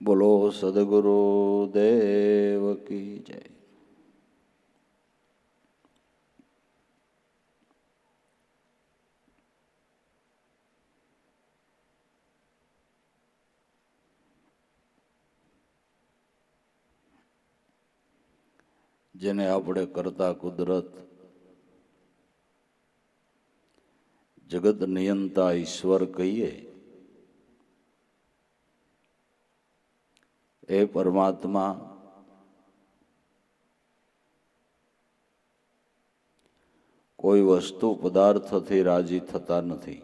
બોલો સદગુરુ દેવ કી જય. જેને આપણે કરતા કુદરત, જગત નિયંતા ઈશ્વર કહીએ, એ પરમાત્મા કોઈ વસ્તુ પદાર્થથી રાજી થતા નથી.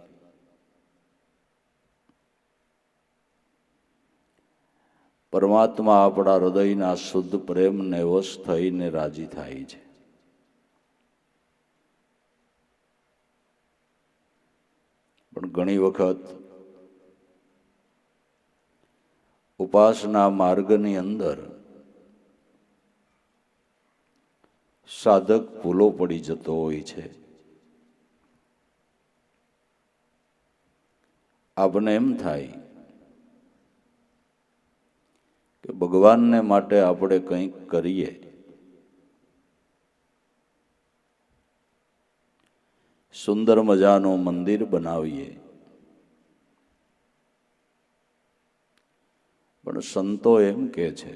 પરમાત્મા આપણા હૃદયના શુદ્ધ પ્રેમને વશ થઈને રાજી થાય છે. પણ ઘણી વખત ઉપાસના માર્ગની અંદર સાધક ભૂલો પડી જતો હોય છે. આપને એમ થાય કે ભગવાનને માટે આપણે કંઈક કરીએ, સુંદર મજાનું મંદિર બનાવીએ, પણ સંતો એમ કહે છે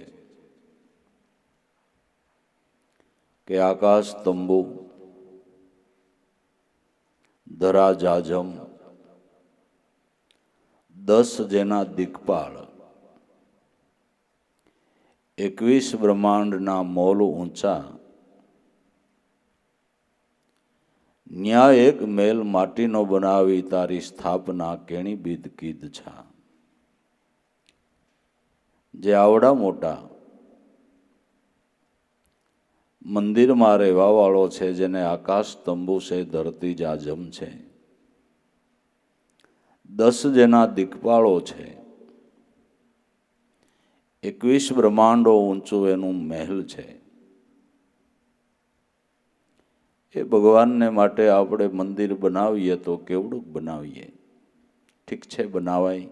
કે આકાશ તંબુ, ધરા જાજમ, 10 જેના દિક્પાળ, 21 બ્રહ્માંડના મોલ ઊંચા, ન્યા એક મેલ માટીનો બનાવી તારી સ્થાપના કેણી બીધ કીધ છા. જે આવડા મોટા મંદિરમાં રહેવા વાળો છે, જેને આકાશ તંબુ છે, ધરતી જાજમ છે, 10 જેના દિક્પાળો છે, 21 બ્રહ્માંડો ઊંચું એનું મહેલ છે, એ ભગવાનને માટે આપણે મંદિર બનાવીએ તો કેવડું બનાવીએ? ઠીક છે, બનાવાય,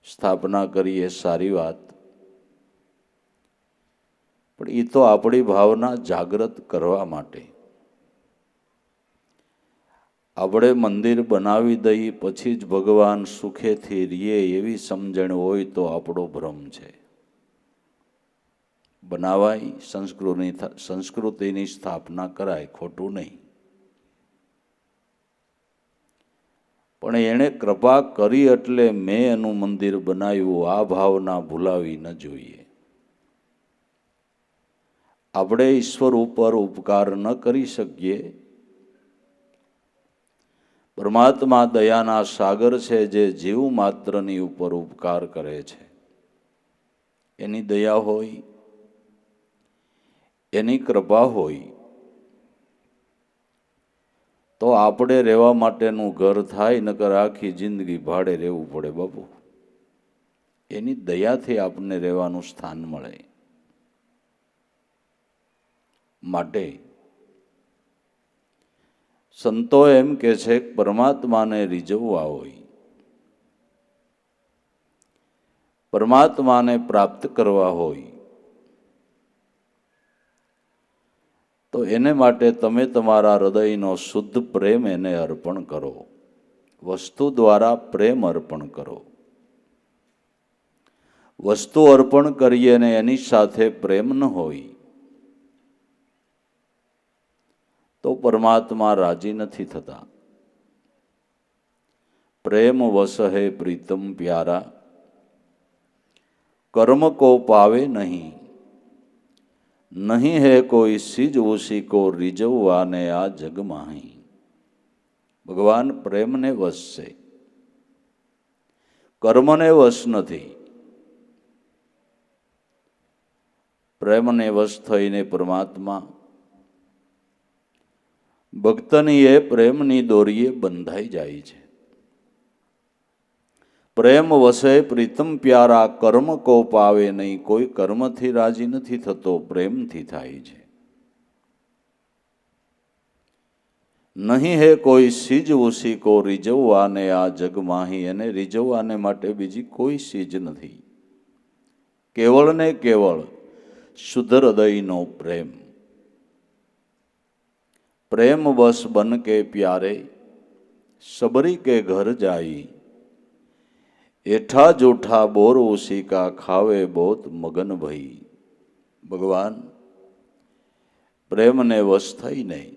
સ્થાપના કરીએ, સારી વાત, પણ એ તો આપણી ભાવના જાગૃત કરવા માટે. આપણે મંદિર બનાવી દઈએ પછી જ ભગવાન સુખેથી રીએ એવી સમજણ હોય તો આપણો ભ્રમ છે. બનાવાય, સંસ્કૃતિની સ્થાપના કરાય, ખોટું નહીં, પણ એણે કૃપા કરી એટલે મેં એનું મંદિર બનાવ્યું, આ ભાવના ભૂલાવી ન જોઈએ. આપણે ઈશ્વર ઉપર ઉપકાર ન કરી શકીએ. પરમાત્મા દયાના સાગર છે, જે જીવ માત્રની ઉપર ઉપકાર કરે છે. એની દયા હોય, એની કૃપા હોય તો આપણે રહેવા માટેનું ઘર થાય, નકર આખી જિંદગી ભાડે રહેવું પડે બાપુ. એની દયાથી આપણને રહેવાનું સ્થાન મળે. માટે સંતો એમ કે છે કે પરમાત્માને રીઝવવા હોય, પરમાત્માને પ્રાપ્ત કરવા હોય, તો એને માટે તમે તમારા હૃદયનો શુદ્ધ પ્રેમ એને અર્પણ કરો. વસ્તુ દ્વારા પ્રેમ અર્પણ કરો. વસ્તુ અર્પણ કરીએ ને એની સાથે પ્રેમ ન હોય તો પરમાત્મા રાજી નથી થતા. પ્રેમ વસ હે પ્રીતમ પ્યારા, કર્મ કો પાવે નહીં, નહીં હે કોઈ સીજ ઉસી કો રીઝવવાને આ જગમાહી. ભગવાન પ્રેમને વશ છે, કર્મને વશ નથી. પ્રેમને વશ થઈને પરમાત્મા ભક્તની એ પ્રેમની દોરીએ બંધાઈ જાય છે. પ્રેમ વસે પ્રીતમ પ્યારા, કર્મ કો પાવે નહીં. કોઈ કર્મથી રાજી નથી થતો, પ્રેમથી થાય છે. નહીં હે કોઈ સીજ ઉસી કો રીઝવવાને આ જગમાહી. એને રીઝવવાને માટે બીજી કોઈ સીજ નથી. કેવળ ને કેવળ શુદ્ધ હૃદયનો પ્રેમ. પ્રેમ બસ બન કે પ્યારે सबरी के घर जाई. एठा जूठा बोर उसी का खावे बहुत मगन भई. भगवान प्रेम ने वश थई नहीं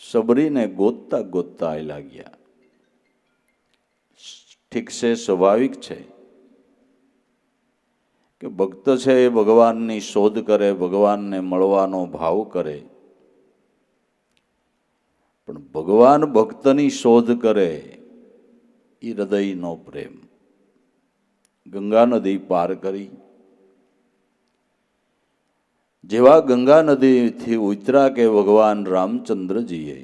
सबरी ने गोतता गोतता आयला गया. ठीक से स्वाभाविक है कि भक्त है એ ભગવાનની શોધ કરે, ભગવાનને મળવાનો ભાવ કરે. પણ ભગવાન ભક્તની શોધ કરે એ હૃદયનો પ્રેમ. ગંગા નદી પાર કરી જેવા ગંગા નદીથી ઉતરા કે ભગવાન રામચંદ્રજીએ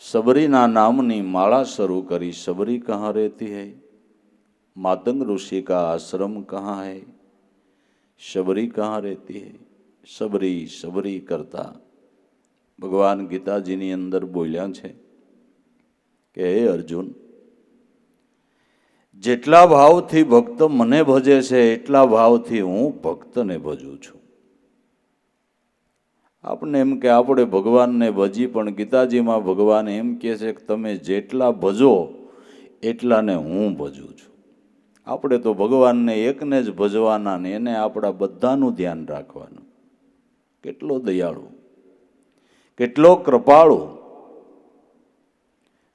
सबरीना नामनी माला शुरू करी. सबरी कहाँ रहती है? मातंग ऋषि का आश्रम कहाँ है? सबरी कहाँ रहती है? सबरी सबरी करता भगवान गीताजीनी अंदर बोल्या छे કે હે અર્જુન, જેટલા ભાવથી ભક્ત મને ભજે છે એટલા ભાવથી હું ભક્તને ભજું છું. આપણે એમ કે આપણે ભગવાનને ભજી, પણ ગીતાજીમાં ભગવાન એમ કહે છે કે તમે જેટલા ભજો એટલાને હું ભજું છું. આપણે તો ભગવાનને એકને જ ભજવાના ને એને આપણા બધાનું ધ્યાન રાખવાનું. કેટલો દયાળુ, કેટલો કૃપાળુ.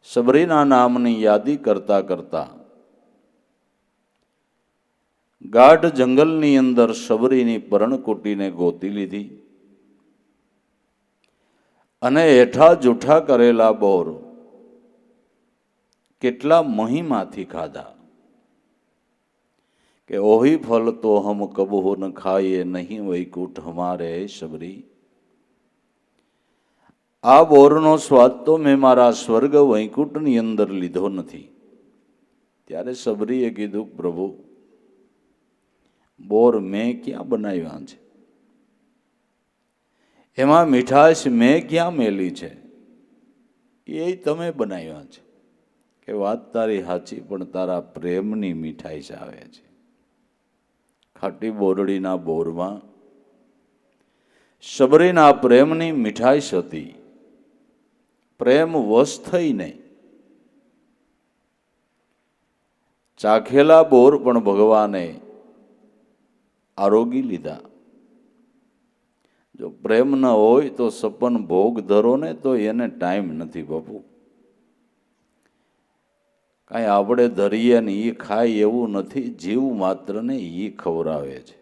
सबरीना नामनी यादी करता करता गाढ़ जंगलनी अंदर सबरीनी पर्णकुटीने गोती लीधी અને હેઠા જૂઠા કરેલા બોર કેટલા મહીમાંથી ખાધા કે ઓહી ફલ તો હમ કબહુ ન ખાઈએ નહીં વૈકુંઠ હમારે सबरी. આ બોરનો સ્વાદ તો મેં મારા સ્વર્ગ વૈકુંઠની અંદર લીધો નથી. ત્યારે સબરીએ કીધું, પ્રભુ બોર મેં ક્યાં બનાવ્યા છે? એમાં મીઠાશ મેં ક્યાં મેલી છે? એ તમે બનાવ્યા છે. કે વાત તારી સાચી, પણ તારા પ્રેમની મીઠાશ આવે છે. ખાટી બોરડીના બોરમાં સબરીના પ્રેમની મીઠાશ હતી. પ્રેમ વશ થઈ નહીં. ચાખેલા બોર પણ ભગવાને આરોગી લીધા. જો પ્રેમ ન હોય તો સપન ભોગ ધરો ને તો એને ટાઈમ નથી બાપુ. કાંઈ આપણે ધરીએ ને એ ખાય એવું નથી. જીવ માત્રને એ ખવડાવે છે.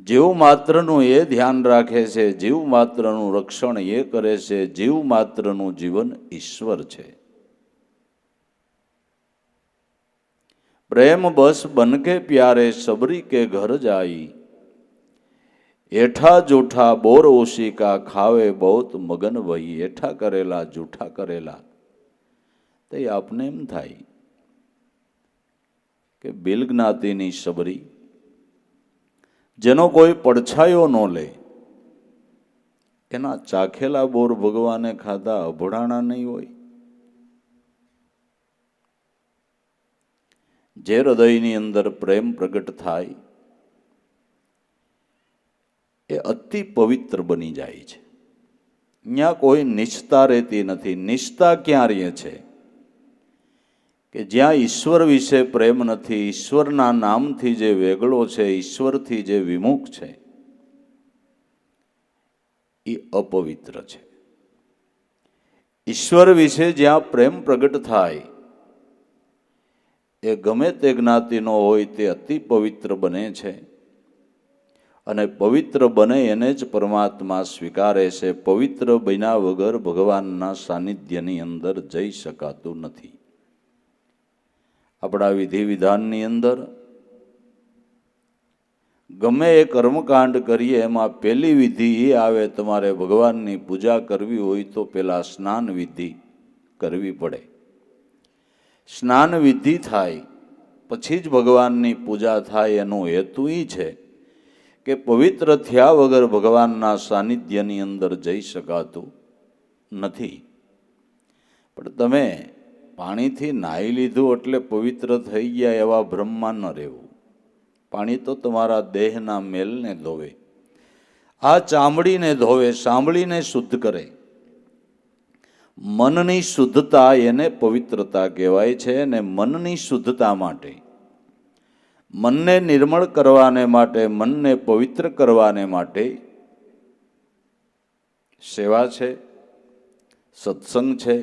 જીવ માત્રનું એ ધ્યાન રાખે છે, જીવ માત્રનું રક્ષણ એ કરે છે. જીવ માત્રનું જીવન ઈશ્વર છે. પ્રેમ બસ બનકે પ્યારે सबरी के घर जाई. એઠા જૂઠા બોર ઓશિકા ખાવે બહુત મગન ભઈ. એઠા કરેલા જૂઠા કરેલા તો આપને એમ થાય કે બિલ જ્ઞાતિની सबरी જેનો કોઈ પડછાયો ન લે, એના ચાખેલા બોર ભગવાને ખાધા અભડાણા નહીં હોય. જે હૃદયની અંદર પ્રેમ પ્રગટ થાય એ અતિ પવિત્ર બની જાય છે. ત્યાં કોઈ નિષ્ઠા રહેતી નથી. નિષ્ઠા ક્યાં રહે છે? કે જ્યાં ઈશ્વર વિશે પ્રેમ નથી, ઈશ્વરના નામથી જે વેગળો છે, ઈશ્વરથી જે વિમુખ છે, એ અપવિત્ર છે. ઈશ્વર વિશે જ્યાં પ્રેમ પ્રગટ થાય એ ગમે તે જ્ઞાતિનો હોય તે અતિ પવિત્ર બને છે. અને પવિત્ર બને એને જ પરમાત્મા સ્વીકારે છે. પવિત્ર બન્યા વગર ભગવાનના સાનિધ્યની અંદર જઈ શકાતું નથી. આપણા વિધિ વિધાનની અંદર ગમે એ કર્મકાંડ કરીએ એમાં પહેલી વિધિ એ આવે, તમારે ભગવાનની પૂજા કરવી હોય તો પહેલાં સ્નાન વિધિ કરવી પડે. સ્નાન વિધિ થાય પછી જ ભગવાનની પૂજા થાય. એનો હેતુ એ છે કે પવિત્ર થયા વગર ભગવાનના સાનિધ્યની અંદર જઈ શકાતું નથી. પણ તમે પાણીથી નાહી લીધું એટલે પવિત્ર થઈ ગયા એવા ભ્રમમાં ન રહેવું. પાણી તો તમારા દેહના મેલને ધોવે, આ ચામડીને ધોવે, સાંભળીને શુદ્ધ કરે. મનની શુદ્ધતા એને પવિત્રતા કહેવાય છે. અને મનની શુદ્ધતા માટે, મનને નિર્મળ કરવાને માટે, મનને પવિત્ર કરવાને માટે સેવા છે, સત્સંગ છે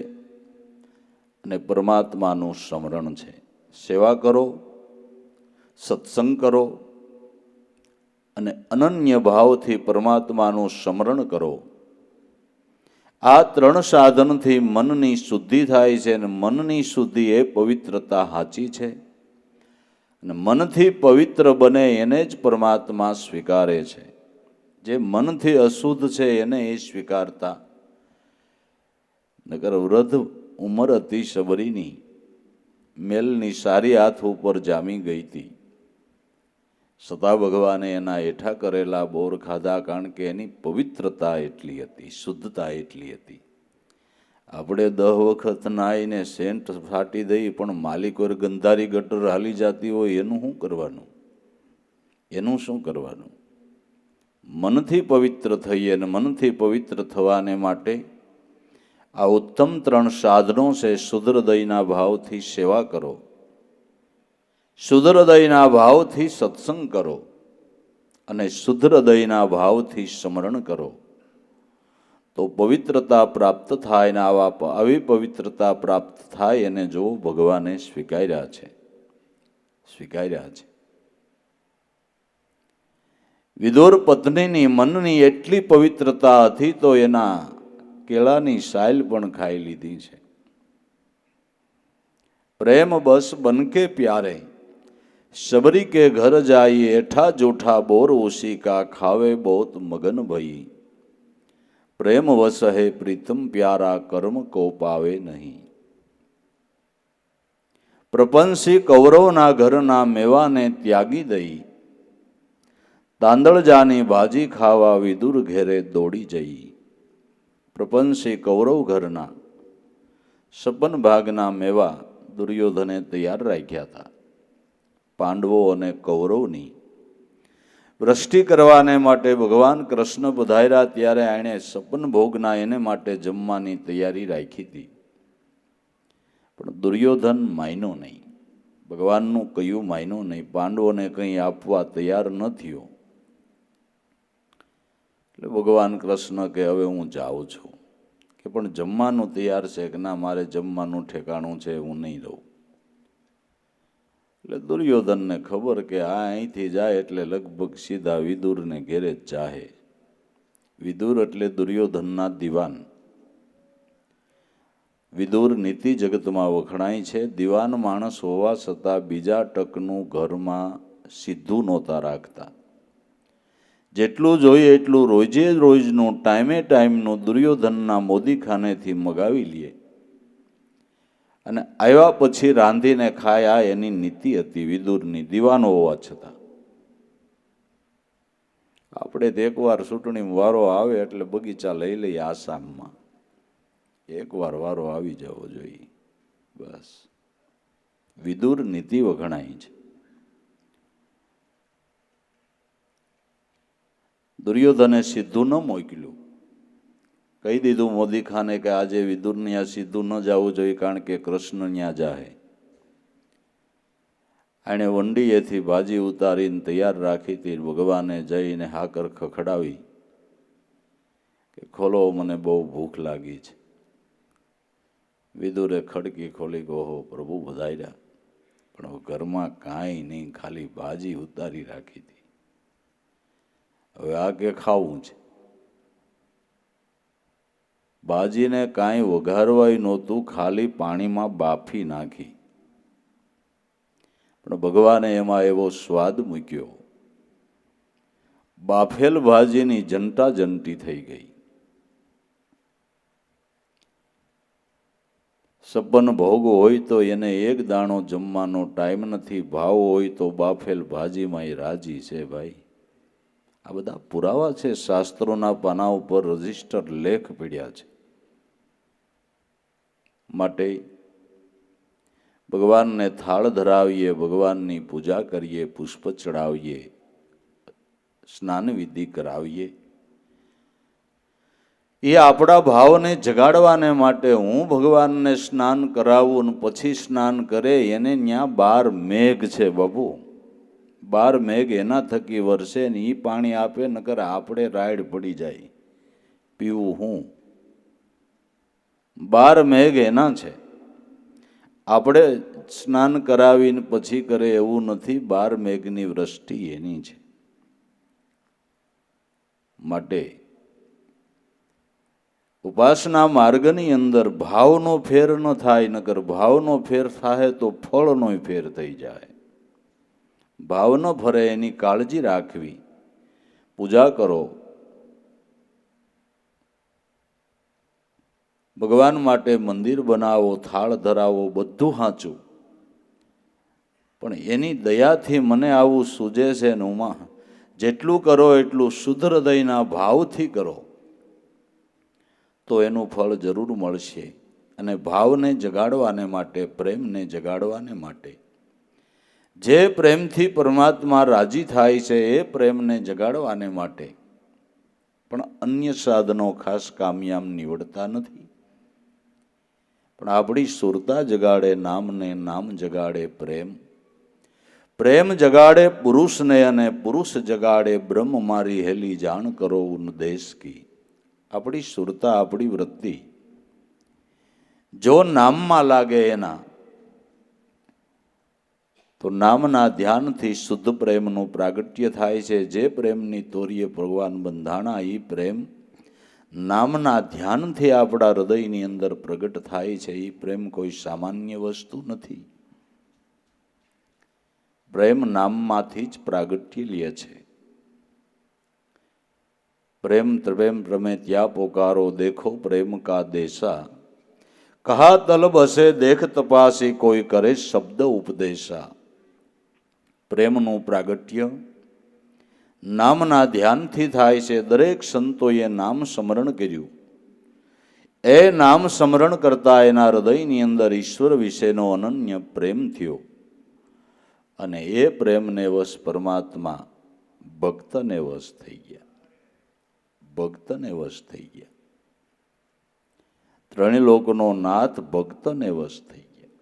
અને પરમાત્માનું સ્મરણ છે. સેવા કરો, સત્સંગ કરો અને અનન્ય ભાવથી પરમાત્માનું સ્મરણ કરો. આ ત્રણ સાધનથી મનની શુદ્ધિ થાય છે. અને મનની શુદ્ધિ એ પવિત્રતા સાચી છે. અને મનથી પવિત્ર બને એને જ પરમાત્મા સ્વીકારે છે. જે મનથી અશુદ્ધ છે એને એ સ્વીકારતા. નકર વૃદ્ધ ઉંમર હતી શબરીની, મેલની સારી હાથ ઉપર જામી ગઈ હતી, છતાં ભગવાને એના હેઠા કરેલા બોર ખાધા, કારણ કે એની પવિત્રતા એટલી હતી, શુદ્ધતા એટલી હતી. આપણે 10 વખત નાહીને સેન્ટ ફાટી દઈ, પણ માલિક ઓર ગંધારી ગટર હાલી જતી હોય એનું શું કરવાનું? એનું શું કરવાનું? મનથી પવિત્ર થઈએ, અને મનથી પવિત્ર થવાને માટે આ ઉત્તમ 3 સાધનો છે. શુદ્ધ હૃદયના ભાવથી સેવા કરો, શુદ્ધ હૃદયના ભાવથી સત્સંગ કરો અને શુદ્ધ હૃદયના ભાવથી સ્મરણ કરો. તો પવિત્રતા પ્રાપ્ત થાય. ને આવી પવિત્રતા પ્રાપ્ત થાય એને જો ભગવાને સ્વીકાર્યા છે, સ્વીકાર્યા છે. વિદુર પત્નીની મનની એટલી પવિત્રતા હતી તો એના કેળાની સાયલ પણ ખાઈ લીધી છે. પ્રેમ બસ બનકે પ્યારે, શબરી કે ઘર જાઈ, એઠા જોઠા બોર ઉસી કા, ખાવે બહોત મગન ભઈ. પ્રેમ વસ હે પ્રીતમ પ્યારા, કર્મ કો પાવે નહીં. પ્રપંસી કૌરવના ઘરના મેવાને ત્યાગી દઈ, તાંદળ જાની ભાજી ખાવા વિદુર ઘેરે દોડી જઈ. પ્રપંસી કૌરવ ઘરના સપન ભાગના મેવા દુર્યોધને તૈયાર રાખ્યા હતા. પાંડવો અને કૌરવની વૃષ્ટિ કરવાને માટે ભગવાન કૃષ્ણ પધાર્યા, ત્યારે એણે સપન ભોગના એને માટે જમવાની તૈયારી રાખી હતી. પણ દુર્યોધન માયનો નહીં, ભગવાનનું કયું માયનો નહીં, પાંડવોને કંઈ આપવા તૈયાર ન થયો. એટલે ભગવાન કૃષ્ણ કે હવે હું જાઉં છું, કે પણ જમવાનું તૈયાર છે કે ના, મારે જમવાનું ઠેકાણું છે, હું નહીં રહું. એટલે દુર્યોધનને ખબર કે આ અહીંથી જાય એટલે લગભગ સીધા વિદુરને ઘેરે જ જાહે. વિદુર એટલે દુર્યોધનના દિવાન. વિદુર નીતિ જગતમાં વખણાય છે. દિવાન માણસ હોવા છતાં બીજા ટકનું ઘરમાં સીધું નહોતા રાખતા. જેટલું જોઈએ એટલું રોજે રોજનું ટાઈમે ટાઈમનું દુર્યોધનના મોદીખાનેથી મગાવી લે અને આવ્યા પછી રાંધીને ખાય. આ એની નીતિ હતી વિદુરની, દિવાન હોવા છતાં. આપણે તો એકવાર ચૂંટણીમાં વારો આવે એટલે બગીચા લઈ લઈએ આસામમાં, એકવાર વારો આવી જવો જોઈએ બસ. વિદુર નીતિ વખણાય છે. દુર્યોધને સીધું ન મોકલ્યું, કહી દીધું મોદી ખાને કે આજે વિદુરની આ સીધું ન જવું જોઈએ, કારણ કે કૃષ્ણ ત્યાં જાહે. એણે વંડીએથી ભાજી ઉતારીને તૈયાર રાખી હતી. ભગવાને જઈને હાકર ખખડાવી કે ખોલો, મને બહુ ભૂખ લાગી છે. વિદુરે ખડકી ખોલી, ઓહો પ્રભુ પધાર્યા, પણ ઘરમાં કાંઈ નહીં, ખાલી ભાજી ઉતારી રાખી હતી. હવે આ કે ખાવું છે. ભાજીને કાંઈ વઘારવાય નહોતું, ખાલી પાણીમાં બાફી નાખી. પણ ભગવાને એમાં એવો સ્વાદ મૂક્યો, બાફેલ ભાજીની જંટા જંટી થઈ ગઈ. સપન ભોગ હોય તો એને એક દાણો જમવાનો ટાઈમ નથી, ભાવ હોય તો બાફેલ ભાજીમાં એ રાજી છે ભાઈ. આ બધા પુરાવા છે, શાસ્ત્રોના પાના ઉપર રજિસ્ટર લેખ પીડ્યા છે. માટે ભગવાનને થાળ ધરાવીએ, ભગવાનની પૂજા કરીએ, પુષ્પ ચડાવીએ, સ્નાન વિધિ કરાવીએ. એ આપણા ભાવને જગાડવાને માટે હું ભગવાનને સ્નાન કરાવું અને પછી સ્નાન કરે એને ત્યાં 12 મેઘ છે બાપુ. 12 મેઘ એના થકી વરસે ને એ પાણી આપે, નકર આપણે રાયડ પડી જાય. પીવું હું? 12 મેઘ એના છે. આપણે સ્નાન કરાવીને પછી કરે એવું નથી. 12 મેઘની વૃષ્ટિ એની છે. માટે ઉપાસના માર્ગની અંદર ભાવનો ફેર ન થાય, નકર ભાવનો ફેર થાય તો ફળનો ફેર થઈ જાય. ભાવ ન ફરે એની કાળજી રાખવી. પૂજા કરો, ભગવાન માટે મંદિર બનાવો, થાળ ધરાવો, બધું સાચું. પણ એની દયાથી મને આવું સૂજે છે ને ઉમા, જેટલું કરો એટલું શુદ્ધ હૃદયના ભાવથી કરો તો એનું ફળ જરૂર મળશે. અને ભાવને જગાડવાને માટે, પ્રેમને જગાડવાને માટે, જે પ્રેમથી પરમાત્મા રાજી થાય છે એ પ્રેમને જગાડવાને માટે પણ અન્ય સાધનો ખાસ કામયાબ નીવડતા નથી. પણ આપણી સુરતા જગાડે નામને, નામ જગાડે પ્રેમ, પ્રેમ જગાડે પુરુષને, અને પુરુષ જગાડે બ્રહ્મ મારી હેલી જાણ કરો ઉનદેશ કી. આપણી સુરતા, આપણી વૃત્તિ જો નામમાં લાગે એના, તો નામના ધ્યાનથી શુદ્ધ પ્રેમનું પ્રાગટ્ય થાય છે. જે પ્રેમની તોરીએ ભગવાન બંધાણા એ પ્રેમ નામના ધ્યાનથી આપણા હૃદયની અંદર પ્રગટ થાય છે. એ પ્રેમ કોઈ સામાન્ય વસ્તુ નથી. પ્રેમ નામમાંથી જ પ્રાગટ્ય લે છે. પ્રેમ ત્રેમ પ્રમે ત્યાં પોકારો, દેખો પ્રેમ કા દેશા, કહા તલબ હસે દેખ તપાસી, કોઈ કરે શબ્દ ઉપદેશા. પ્રેમનું પ્રાગટ્ય નામના ધ્યાનથી થાય છે. દરેક સંતોએ નામ સ્મરણ કર્યું. એ નામ સ્મરણ કરતા એના હૃદયની અંદર ઈશ્વર વિશેનો અનન્ય પ્રેમ થયો. અને એ પ્રેમને વશ પરમાત્મા ભક્તને વશ થઈ ગયા. ભક્તને વશ થઈ ગયા. ત્રણેય લોકનો નાથ ભક્તને વશ થઈ ગયા.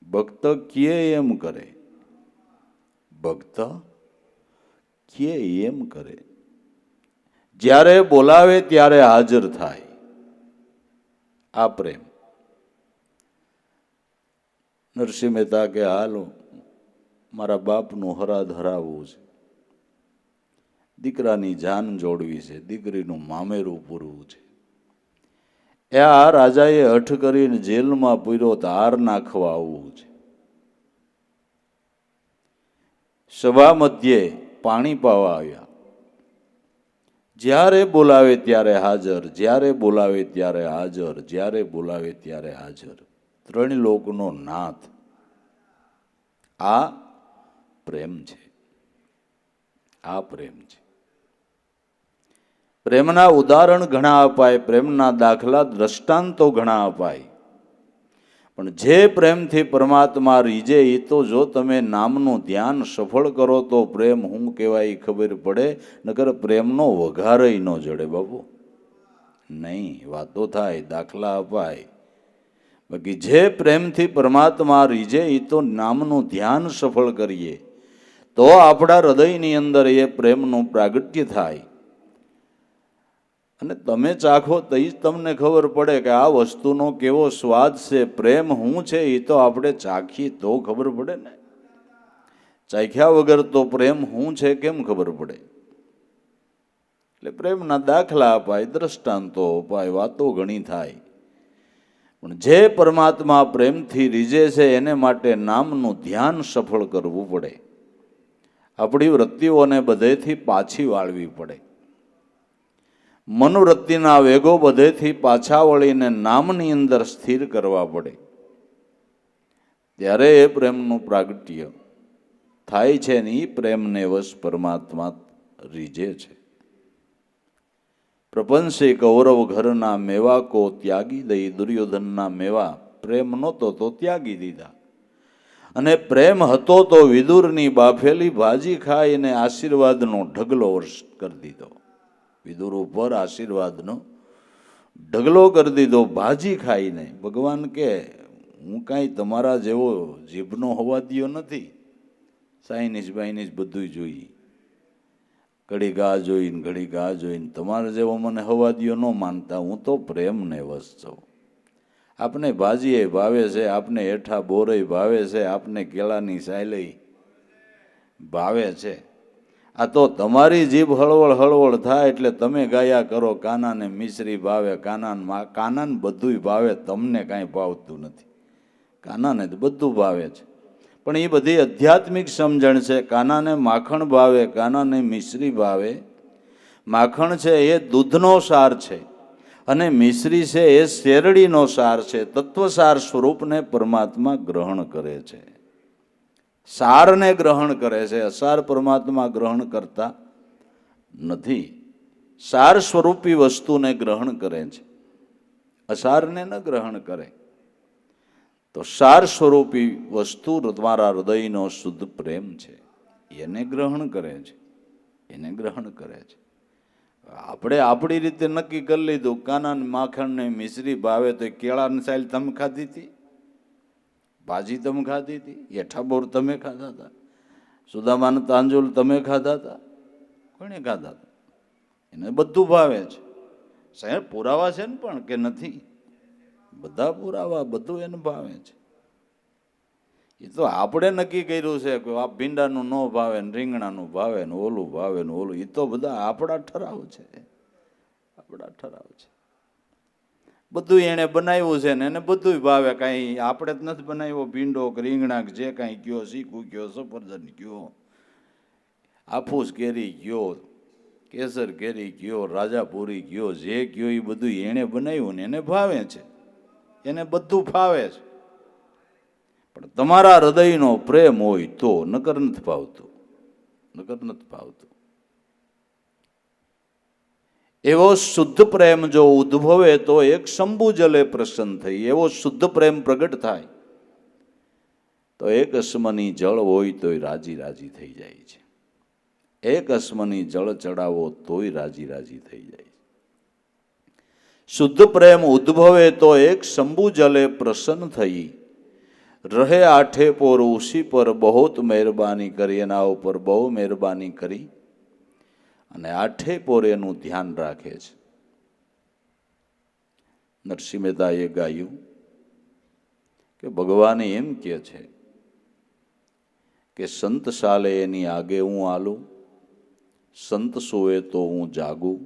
ભક્ત કીએ એમ કરે, ભક્ત કીએ એમ કરે. જ્યારે બોલાવે ત્યારે હાજર થાય. આ પ્રેમ. નરસિંહ મહેતા કે હાલો મારા બાપનું હરાદ હરાવવું છે, દીકરાની જાન જોડવી છે, દીકરીનું મામેરું પૂરવું છે. એ આ રાજાએ હઠ કરીને જેલમાં પૂર્યો તો હાર નાખવા આવવું છે. સભા મધ્યે પાણી પાવા આવ્યા. જ્યારે બોલાવે ત્યારે હાજર, જ્યારે બોલાવે ત્યારે હાજર, જ્યારે બોલાવે ત્યારે હાજર. ત્રણ લોકનો નાથ. આ પ્રેમ છે. આ પ્રેમ છે. પ્રેમના ઉદાહરણ ઘણા અપાય, પ્રેમના દાખલા દ્રષ્ટાંતો ઘણા અપાય, પણ જે પ્રેમથી પરમાત્મા રીજે એ તો જો તમે નામનું ધ્યાન સફળ કરો તો પ્રેમ હું કહેવાય એ ખબર પડે. નકર પ્રેમનો વઘારય ન જડે બાબુ. નહીં, વાતો થાય, દાખલા અપાય, બાકી જે પ્રેમથી પરમાત્મા રીજે એ તો નામનું ધ્યાન સફળ કરીએ તો આપણા હૃદયની અંદર એ પ્રેમનું પ્રાગટ્ય થાય. અને તમે ચાખો તો જ તમને ખબર પડે કે આ વસ્તુનો કેવો સ્વાદ છે. પ્રેમ શું છે એ તો આપણે ચાખીએ તો ખબર પડે ને. ચાખ્યા વગર તો પ્રેમ શું છે કેમ ખબર પડે? એટલે પ્રેમના દાખલા અપાય, દ્રષ્ટાંતો અપાય, વાતો ઘણી થાય, પણ જે પરમાત્મા પ્રેમથી રીજે છે એને માટે નામનું ધ્યાન સફળ કરવું પડે. આપણી વૃત્તિઓને બધેથી પાછી વાળવી પડે. મનોવૃત્તિના વેગો બધેથી પાછા વળીને નામની અંદર સ્થિર કરવા પડે. ત્યારે એ પ્રેમનું પ્રાગટ્ય થાય છે ને એ પ્રેમને વશ પરમાત્મા રીઝે છે. પ્રપંચે કૌરવ ઘરના મેવા કો ત્યાગી દઈ, દુર્યોધનના મેવા પ્રેમ નહોતો તો ત્યાગી દીધા, અને પ્રેમ હતો તો વિદુરની બાફેલી ભાજી ખાઈને આશીર્વાદનો ઢગલો વર્ષ કરી દીધો. વિદુર ઉપર આશીર્વાદનો ઢગલો કરી દીધો ભાજી ખાઈને. ભગવાન કે હું કાંઈ તમારા જેવો જીભનો હવાદિયો નથી, ચાઇનીઝ બાઇનીઝ બધું જોઈએ, ઘડી ગા જોઈને ઘડી ગા જોઈને તમારા જેવો મને હવાદિયો ન માનતા. હું તો પ્રેમને વશ છું. આપને ભાજીએ ભાવે છે, આપને હેઠા બોરય ભાવે છે, આપને કેળાની સાયલઈ ભાવે છે. આ તો તમારી જીભ હળવળ હળવળ થાય એટલે તમે ગાયા કરો કાનાને મિશ્રી ભાવે, કાનાને બધુંય ભાવે, તમને કાંઈ ભાવતું નથી. કાનાને તો બધું ભાવે છે, પણ એ બધી આધ્યાત્મિક સમજણ છે. કાનાને માખણ ભાવે, કાનાને મિશ્રી ભાવે. માખણ છે એ દૂધનો સાર છે અને મિશ્રી છે એ શેરડીનો સાર છે. તત્વસાર સ્વરૂપને પરમાત્મા ગ્રહણ કરે છે, સારને ગ્રહણ કરે છે. અસાર પરમાત્મા ગ્રહણ કરતા નથી, સાર સ્વરૂપી વસ્તુને ગ્રહણ કરે છે, અસારને ન ગ્રહણ કરે. તો સાર સ્વરૂપી વસ્તુ તમારા હૃદયનો શુદ્ધ પ્રેમ છે, એને ગ્રહણ કરે છે, એને ગ્રહણ કરે છે. આપણે આપણી રીતે નક્કી કરી લીધું કાનાને માખણને મિશ્રી ભાવે, તો કેળાની સાઈલ તમે ખાધી હતી, ભાજી તમે ખાધી હતી, હેઠાબોર તમે ખાધા હતા, સુદામાના તાંજોલ તમે ખાધા હતા, કોણે ખાધા હતા? એને બધું ભાવે છે. સાહેબ પુરાવા છે ને પણ કે નથી? બધા પુરાવા, બધું એને ભાવે છે. એ તો આપણે નક્કી કર્યું છે કે આ ભીંડાનું ન ભાવે ને રીંગણાનું ભાવે ને ઓલું ભાવે ને ઓલું. એ તો બધા આપણા ઠરાવ છે, આપણા ઠરાવ છે. બધું એને બનાવ્યું છે ને એને બધું ભાવે. કાંઈ આપણે જ નથી બનાવ્યો. ભીંડો કે રીંગણા કે જે કાંઈ કયો, શીકું કયો, સફરજન કયો, આફૂસ કેરી કયો, કેસર કેરી કયો, રાજાપુરી કયો, જે કયો એ બધું એણે બનાવ્યું ને એને ભાવે છે, એને બધું ફાવે છે. પણ તમારા હૃદયનો પ્રેમ હોય તો, નકર નથી ભાવતું, નકર નથી ભાવતું. એવો શુદ્ધ પ્રેમ જો ઉદ્ભવે તો એક શંભુ જલે પ્રસન્ન થઈ. એવો શુદ્ધ પ્રેમ પ્રગટ થાય તો એક અશ્મની જળ હોય તોય રાજી રાજી થઈ જાય છે. એક અશ્મની જળ ચડાવો તોય રાજી રાજી થઈ જાય છે. શુદ્ધ પ્રેમ ઉદ્ભવે તો એક શંભુ જલે પ્રસન્ન થઈ. રહે આઠે પોર ઉસી પર બહોત મહેરબાની કરી. એના ઉપર બહુ મહેરબાની કરી અને આઠે પોર એનું ધ્યાન રાખે છે. નરસિંહ મહેતાએ ગાયું કે ભગવાન એમ કે છે કે સંત સાલે એની આગે હું આલું, સંત સોએ તો હું જાગું.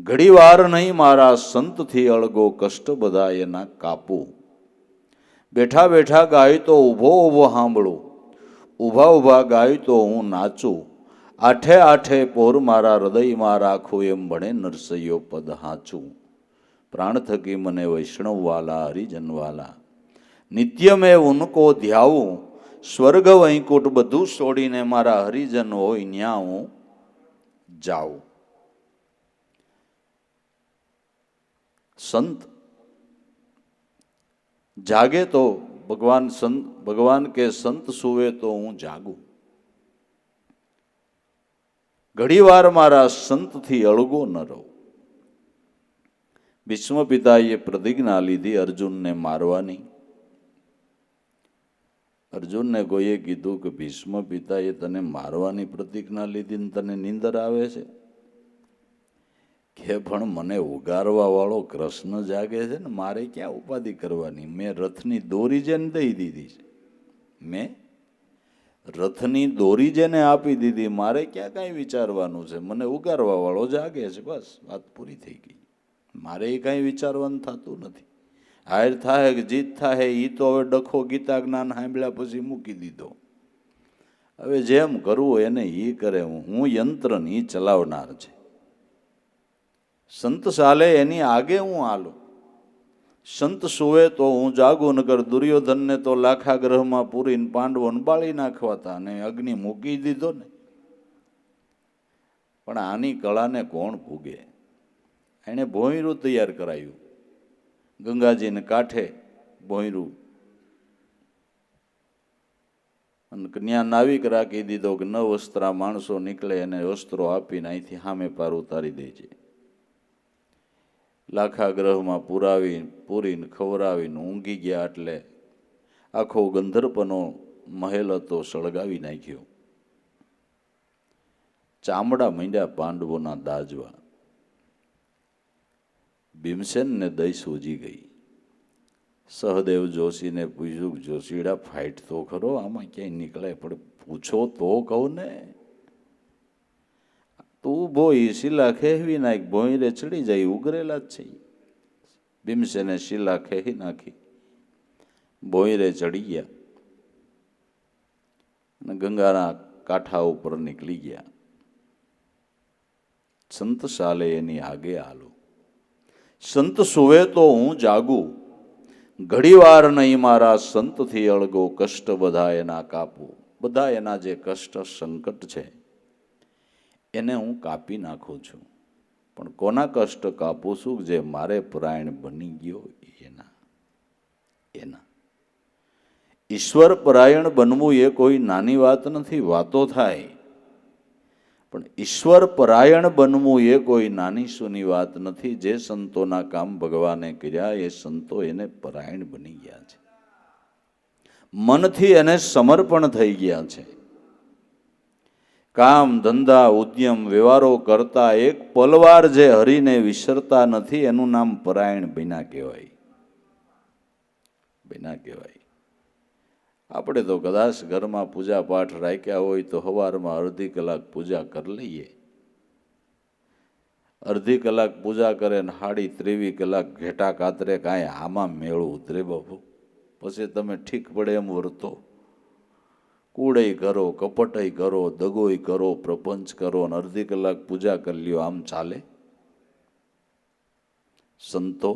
ઘડી વાર નહીં મારા સંતથી અળગો, કષ્ટ બધા એના કાપું. બેઠા બેઠા ગાય તો ઊભો ઊભો સાંભળું, ઊભા ઊભા ગાય તો હું નાચું. આઠે આઠે પોર મારા હૃદયમાં રાખું, એમ ભણે નરસૈયો પદ હાચું. પ્રાણ થકી મને વૈષ્ણવવાલા, હરિજનવાલા, નિત્ય મેં ઉનકો ધ્યાવું. સ્વર્ગ વૈકુંઠ બધું છોડીને મારા હરિજન હોય ન્યા હું જાઉં. સંત જાગે તો ભગવાન કે સંત સુવે તો હું જાગું. ઘડી વાર મારા સંતથી અળગો ન રહું. ભીષ્મ પિતાએ પ્રતિજ્ઞા લીધી અર્જુનને મારવાની. અર્જુનને કોઈએ કીધું કે ભીષ્મ પિતાએ તને મારવાની પ્રતિજ્ઞા લીધી ને તને નીંદર આવે છે? કે પણ મને ઉગારવા વાળો કૃષ્ણ જાગે છે ને, મારે ક્યાં ઉપાધિ કરવાની? મેં રથની દોરી જેને દઈ દીધી છે, મેં રથની દોરી જેને આપી દીધી, મારે ક્યાં કાંઈ વિચારવાનું છે? મને ઉગારવા વાળો જાગે છે, બસ વાત પૂરી થઈ ગઈ. મારે એ કાંઈ વિચારવાનું થતું નથી. હાર થાય કે જીત થાય એ તો હવે ડખો ગીતા જ્ઞાન સાંભળ્યા પછી મૂકી દીધો. હવે જેમ કરવું એને એ કરે. હું યંત્ર ની ચલાવનાર છે. સંત ચાલે એની આગે હું હાલું. સંત સુવે તો હું જાગું. નગર દુર્યોધનને તો લાખા ગ્રહમાં પૂરીને પાંડવોને બાળી નાખવા હતા અને અગ્નિ મૂકી દીધો ને. પણ આની કળાને કોણ ભૂગે? એણે ભોંયરું તૈયાર કરાયું, ગંગાજીને કાંઠે ભોંયરું, અને કન્યા નાવિક રાખી દીધો કે 9 વસ્ત્રા માણસો નીકળે એને વસ્ત્રો આપીને અહીંથી સામે પાર ઉતારી દેજે. લાખા ગ્રહમાં પૂરીને ખવડાવીને ઊંઘી ગયા એટલે આખો ગંધર્પનો મહેલ હતો સળગાવી નાખ્યો. ચામડા માંડ્યા પાંડવોના દાજવા. ભીમસેનને દઈ સૂજી ગઈ. સહદેવ જોશીને પૂછ્યું, જોશીડા ફાઇટ તો ખરો, આમાં ક્યાંય નીકળે, પણ પૂછો તો કહું ને. તું ભોય શિલા ખેહવી નાખ, ભોંયરે ચડી જાય, ઉગરેલા જ છે. ભીમસેને શિલા ખેહી નાખી, ભોંયરે ચડી ગયા અને ગંગાના કાંઠા ઉપર નીકળી ગયા. સંત સાલે એની આગે હાલો. સંત સુવે તો હું જાગું, ઘડીવાર નહીં મારા સંતથી અળગો, કષ્ટ બધા એના કાપું. બધા એના જે કષ્ટ સંકટ છે એને હું કાપી નાખું છું. પણ કોના કષ્ટ કાપું છું? જે મારે પરાયણ બની ગયો એના. ઈશ્વર પરાયણ બનવું એ કોઈ નાની વાત નથી. વાતો થાય, પણ ઈશ્વર પરાયણ બનવું એ કોઈ નાની સૂની વાત નથી. જે સંતોના કામ ભગવાને કર્યા એ સંતો એને પરાયણ બની ગયા છે, મનથી એને સમર્પણ થઈ ગયા છે. કામ ધંધા ઉદ્યમ વ્યવહારો કરતા એક પલવાર જે હરીને વિસરતા નથી એનું નામ પરાયણ બિના કહેવાય. આપણે તો કદાચ ઘરમાં પૂજા પાઠ રાખ્યા હોય તો સવારમાં અડધી કલાક પૂજા કરી લઈએ. અડધી કલાક પૂજા કરે ને 23 કલાક ઘેટા કાતરે, કાંઈ આમાં મેળું ઉતરે બાપુ? પછી તમે ઠીક પડે એમ વર્તો. કૂડય કરો, કપટય કરો, દગોય કરો, પ્રપંચ કરો અને અડધી કલાક પૂજા કરી લ્યો, આમ ચાલે? સંતો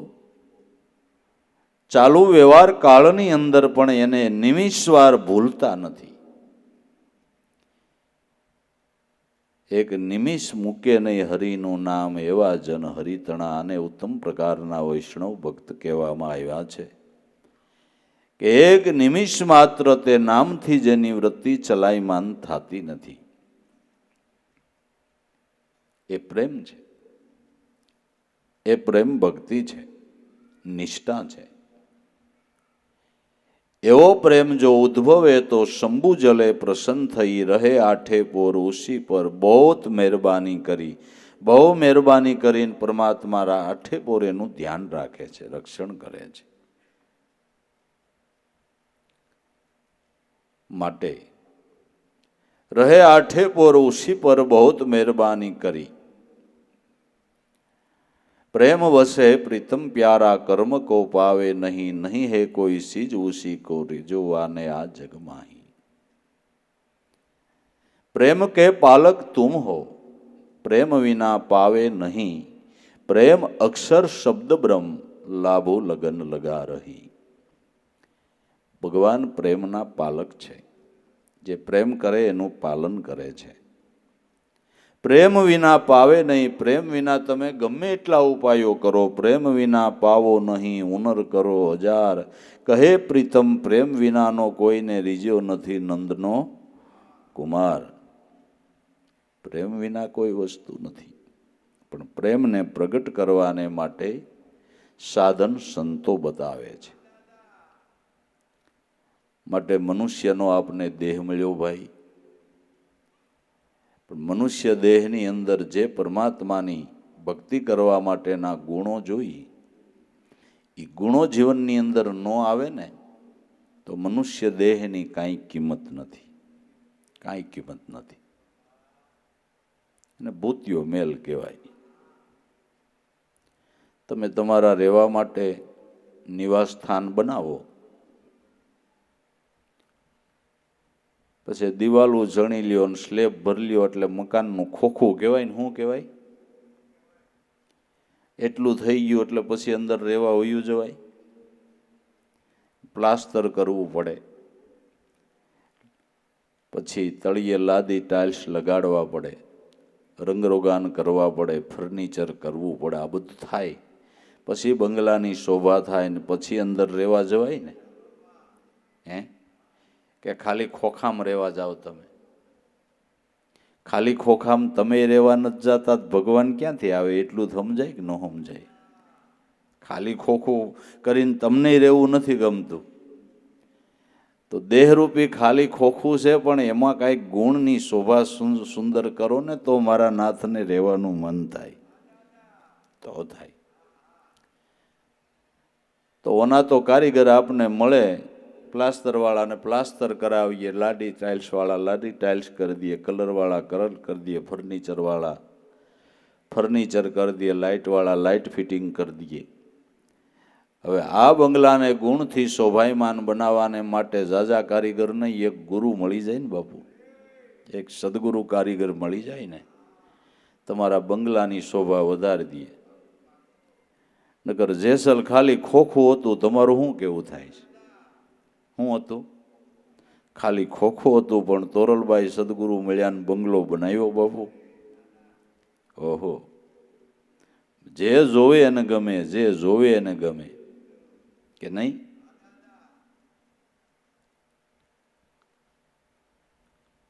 ચાલુ વ્યવહાર કાળની અંદર પણ એને નિમિષવાર ભૂલતા નથી. એક નિમિષ મૂકે નહીં હરિનું નામ, એવા જન હરિતણા. અને ઉત્તમ પ્રકારના વૈષ્ણવ ભક્ત કહેવામાં આવ્યા છે કે એક નિમિષ માત્ર તે નામથી જેની વૃત્તિ ચલાયમાન થતી નથી. એ પ્રેમ છે, એ પ્રેમ ભક્તિ છે, નિષ્ઠા છે. એવો પ્રેમ જો ઉદ્ભવે તો શંભુ જલે પ્રસન્ન થઈ, રહે આઠે પોર ઉસી પર. બહુ મહેરબાની કરીને પરમાત્મા આઠે પોર એનું ધ્યાન રાખે છે, રક્ષણ કરે છે. માટે રહે આઠે પોર ઉસી પર બહુત મહેરબાની કરી. प्रेम वसे प्रीतम प्यारा, कर्म को पावे नहीं, नहीं है कोई सीज उसी को रिजवाने आ जग माही. प्रेम के पालक तुम हो, प्रेम विना पावे नहीं. प्रेम अक्षर शब्द ब्रह्म, लाभो लगन लगा रही. भगवान प्रेमना पालक छे, जे प्रेम करे एનું પાલન કરે છે. પ્રેમ વિના પાવે નહીં. પ્રેમ વિના તમે ગમે એટલા ઉપાયો કરો, પ્રેમ વિના પાવો નહીં. હુનર કરો હજાર, કહે પ્રીતમ પ્રેમ વિનાનો કોઈને રીજ્યો નથી નંદનો કુમાર. પ્રેમ વિના કોઈ વસ્તુ નથી, પણ પ્રેમને પ્રગટ કરવાને માટે સાધન સંતો બતાવે છે. માટે મનુષ્યનો આપને દેહ મળ્યો ભાઈ, પણ મનુષ્ય દેહની અંદર જે પરમાત્માની ભક્તિ કરવા માટેના ગુણો જોઈ, એ ગુણો જીવનની અંદર ન આવે ને તો મનુષ્ય દેહની કાંઈ કિંમત નથી, કાંઈ કિંમત નથી. અને ભૂત્યો મેલ કહેવાય. તમે તમારા રહેવા માટે નિવાસ સ્થાન બનાવો, પછી દિવાલો જણી લ્યો અને સ્લેબ ભરી લ્યો એટલે મકાનનું ખોખું કહેવાય ને. શું કહેવાય? એટલું થઈ ગયું એટલે પછી અંદર રહેવા વયું જવાય? પ્લાસ્ટર કરવું પડે, પછી તળિયે લાદી ટાઇલ્સ લગાડવા પડે, રંગરોગાન કરવા પડે, ફર્નિચર કરવું પડે, આ બધું થાય પછી બંગલાની શોભા થાય ને પછી અંદર રહેવા જવાય ને? હે કે ખાલી ખોખામ રહેવા જાઓ તમે? ખાલી ખોખામ તમે રહેવા નથી જતા, ભગવાન ક્યાંથી આવે? એટલું સમજાય કે ન સમજાય? ખાલી ખોખું કરીને તમને રહેવું નથી ગમતું તો દેહરૂપી ખાલી ખોખું છે, પણ એમાં કાંઈક ગુણની શોભા સુંદર કરો ને તો મારા નાથને રહેવાનું મન થાય. તો થાય. તો ઓના તો કારીગર આપને મળે, પ્લાસ્ટરવાળાને પ્લાસ્ટર કરાવીએ, લાડી ટાઇલ્સવાળા લાડી ટાઇલ્સ કરી દઈએ, કલરવાળા કલર કરી દઈએ, ફર્નિચરવાળા ફર્નિચર કરી દઈએ, લાઇટવાળા લાઇટ ફિટિંગ કરી દઈએ. હવે આ બંગલાને ગુણથી શોભાયમાન બનાવવાને માટે ઝાઝા કારીગર નહીં, એક ગુરુ મળી જાય ને બાપુ, એક સદગુરુ કારીગર મળી જાય ને, તમારા બંગલાની શોભા વધારી દે. નકર જેસલ ખાલી ખોખું હતું, તમારું શું કેવું થાય છે? શું હતું? ખાલી ખોખું હતું, પણ તોરલબાઈ સદગુરુ મળ્યા ને બંગલો બનાવ્યો બાપુ. ઓહો, જે જોવે એને ગમે, જે જોવે એને ગમે કે નહીં?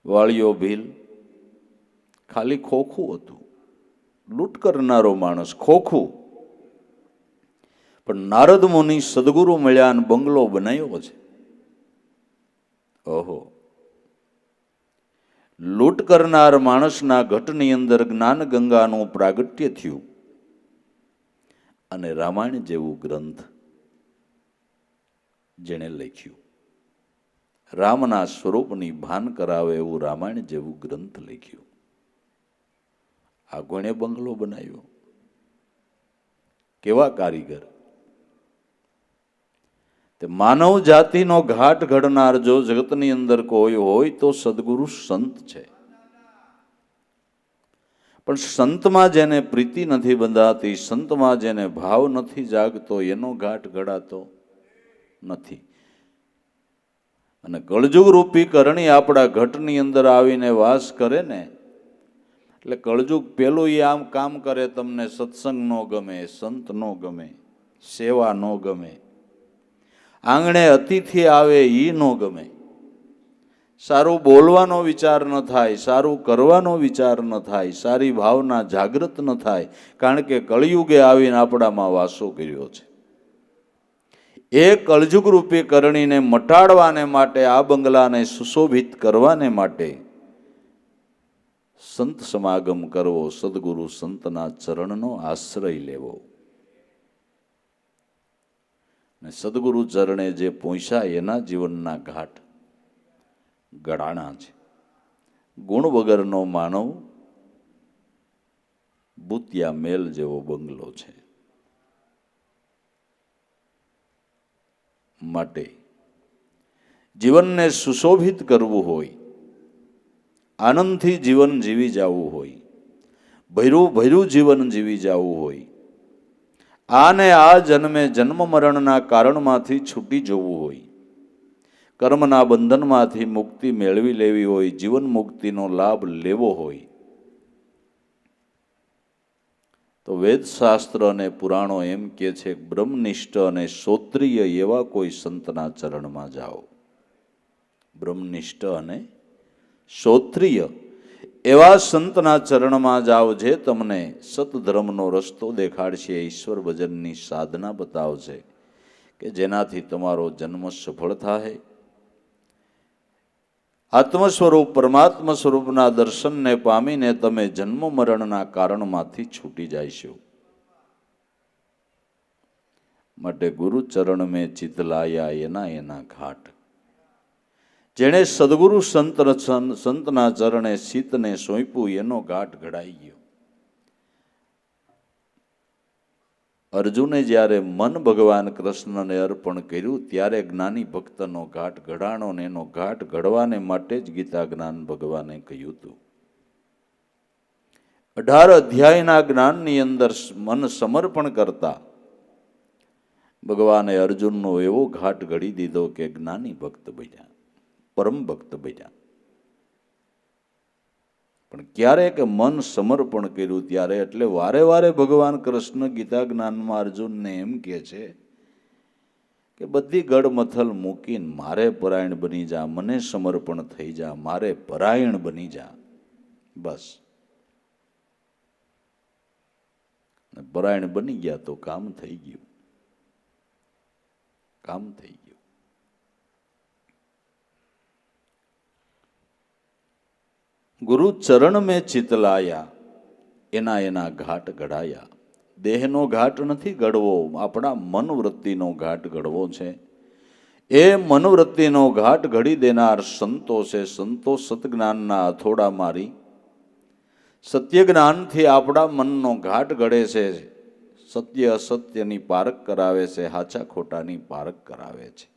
વાળીઓ ભીલ ખાલી ખોખું હતું, લૂંટ કરનારો માણસ ખોખું, પણ નારદ મુનિ સદગુરુ મળ્યા અને બંગલો બનાવ્યો છે. ઓહો, લૂંટ કરનાર માણસના ઘટની અંદર જ્ઞાન ગંગાનું પ્રાગટ્ય થયું અને રામાયણ જેવું ગ્રંથ જેણે લખ્યું, રામના સ્વરૂપની ભાન કરાવે એવું રામાયણ જેવું ગ્રંથ લખ્યું. આ કોણે બંગલો બનાવ્યો? કેવા કારીગર! તે માનવ જાતિનો ઘાટ ઘડનાર જો જગતની અંદર કોઈ હોય તો સદગુરુ સંત છે. પણ સંતમાં જેને પ્રીતિ નથી બંધાતી, સંતમાં જેને ભાવ નથી જાગતો, એનો ઘાટ ઘડાતો નથી. અને કળજુગ રૂપી કરણી આપણા ઘટની અંદર આવીને વાસ કરે ને, એટલે કળજુગ પેલું એ આમ કામ કરે, તમને સત્સંગ ન ગમે, સંત ન ગમે, સેવા ન ગમે, આંગણે અતિથિ આવે એ ન ગમે, સારું બોલવાનો વિચાર ન થાય, સારું કરવાનો વિચાર ન થાય, સારી ભાવના જાગૃત ન થાય, કારણ કે કળિયુગે આવીને આપણામાં વાસો કર્યો છે. એ કળજુગ રૂપી કરણીને મટાડવાને માટે, આ બંગલાને સુશોભિત કરવાને માટે સંત સમાગમ કરવો, સદગુરુ સંતના ચરણનો આશ્રય લેવો. ને સદગુરુ ચરણે જે પહોંચ્યા એના જીવનના ઘાટ ગળાણા છે. ગુણ વગરનો માનવ બુતિયા મેલ જેવો બંગલો છે. માટે જીવનને સુશોભિત કરવું હોય, આનંદથી જીવન જીવી જવું હોય, ભર્યું ભર્યું જીવન જીવી જવું હોય, આને આ જન્મે જન્મ મરણના કારણમાંથી છૂટી જવું હોય, કર્મના બંધનમાંથી મુક્તિ મેળવી લેવી હોય, જીવન મુક્તિનો લાભ લેવો હોય, તો વેદશાસ્ત્ર અને પુરાણો એમ કહે છે, બ્રહ્મનિષ્ઠ અને શ્રોત્રિય એવા કોઈ સંતના ચરણમાં જાઓ. બ્રહ્મનિષ્ઠ અને શ્રોત્રિય એવા સંતના ચરણમાં જાઓ, જે તમને સતધર્મનો રસ્તો દેખાડશે, ઈશ્વર ભજનની સાધના બતાવશે, કે જેનાથી તમારો જન્મ સફળ થાય, આત્મ સ્વરૂપ પરમાત્મા સ્વરૂપના દર્શનને પામીને તમે જન્મ મરણના કારણમાંથી છૂટી જશો. માટે ગુરુ ચરણ મેં ચિતલાયા એના એના ઘાટ. જેણે સદગુરુ સંતના ચરણે શીતને સોંપ્યું એનો ઘાટ ઘડાઈ ગયો. અર્જુને જ્યારે મન ભગવાન કૃષ્ણને અર્પણ કર્યું ત્યારે જ્ઞાની ભક્તનો ઘાટ ઘડાણો, ને એનો ઘાટ ઘડવાને માટે જ ગીતા જ્ઞાન ભગવાને કહ્યું હતું. 18 અધ્યાયના જ્ઞાનની અંદર મન સમર્પણ કરતા ભગવાને અર્જુનનો એવો ઘાટ ઘડી દીધો કે જ્ઞાની ભક્ત બન્યા, પરમ ભક્ત બન્યા. પણ ક્યારેક મન સમર્પણ કર્યું ત્યારે, એટલે વારે વારે ભગવાન કૃષ્ણ ગીતા જ્ઞાનમાં અર્જુનને એમ કહે છે કે બધી ગડમથલ મૂકીને મારે પરાયણ બની જા, મને સમર્પણ થઈ જા, મારે પરાયણ બની જા. બસ પરાયણ બની ગયા તો કામ થઈ ગયું, કામ થઈ ગયું. ગુરુ ચરણ મેં ચિતલાયા, એના એના ઘાટ ઘડાયા. દેહનો ઘાટ નથી ઘડવો, આપણા મનવૃત્તિનો ઘાટ ઘડવો છે. એ મનવૃત્તિનો ઘાટ ઘડી દેનાર સંતો છે. સંતો સતજ્ઞાનના હથોડા મારી સત્ય જ્ઞાનથી આપણા મનનો ઘાટ ઘડે છે. સત્ય અસત્યની પારખ કરાવે છે, હાચા ખોટાની પારખ કરાવે છે.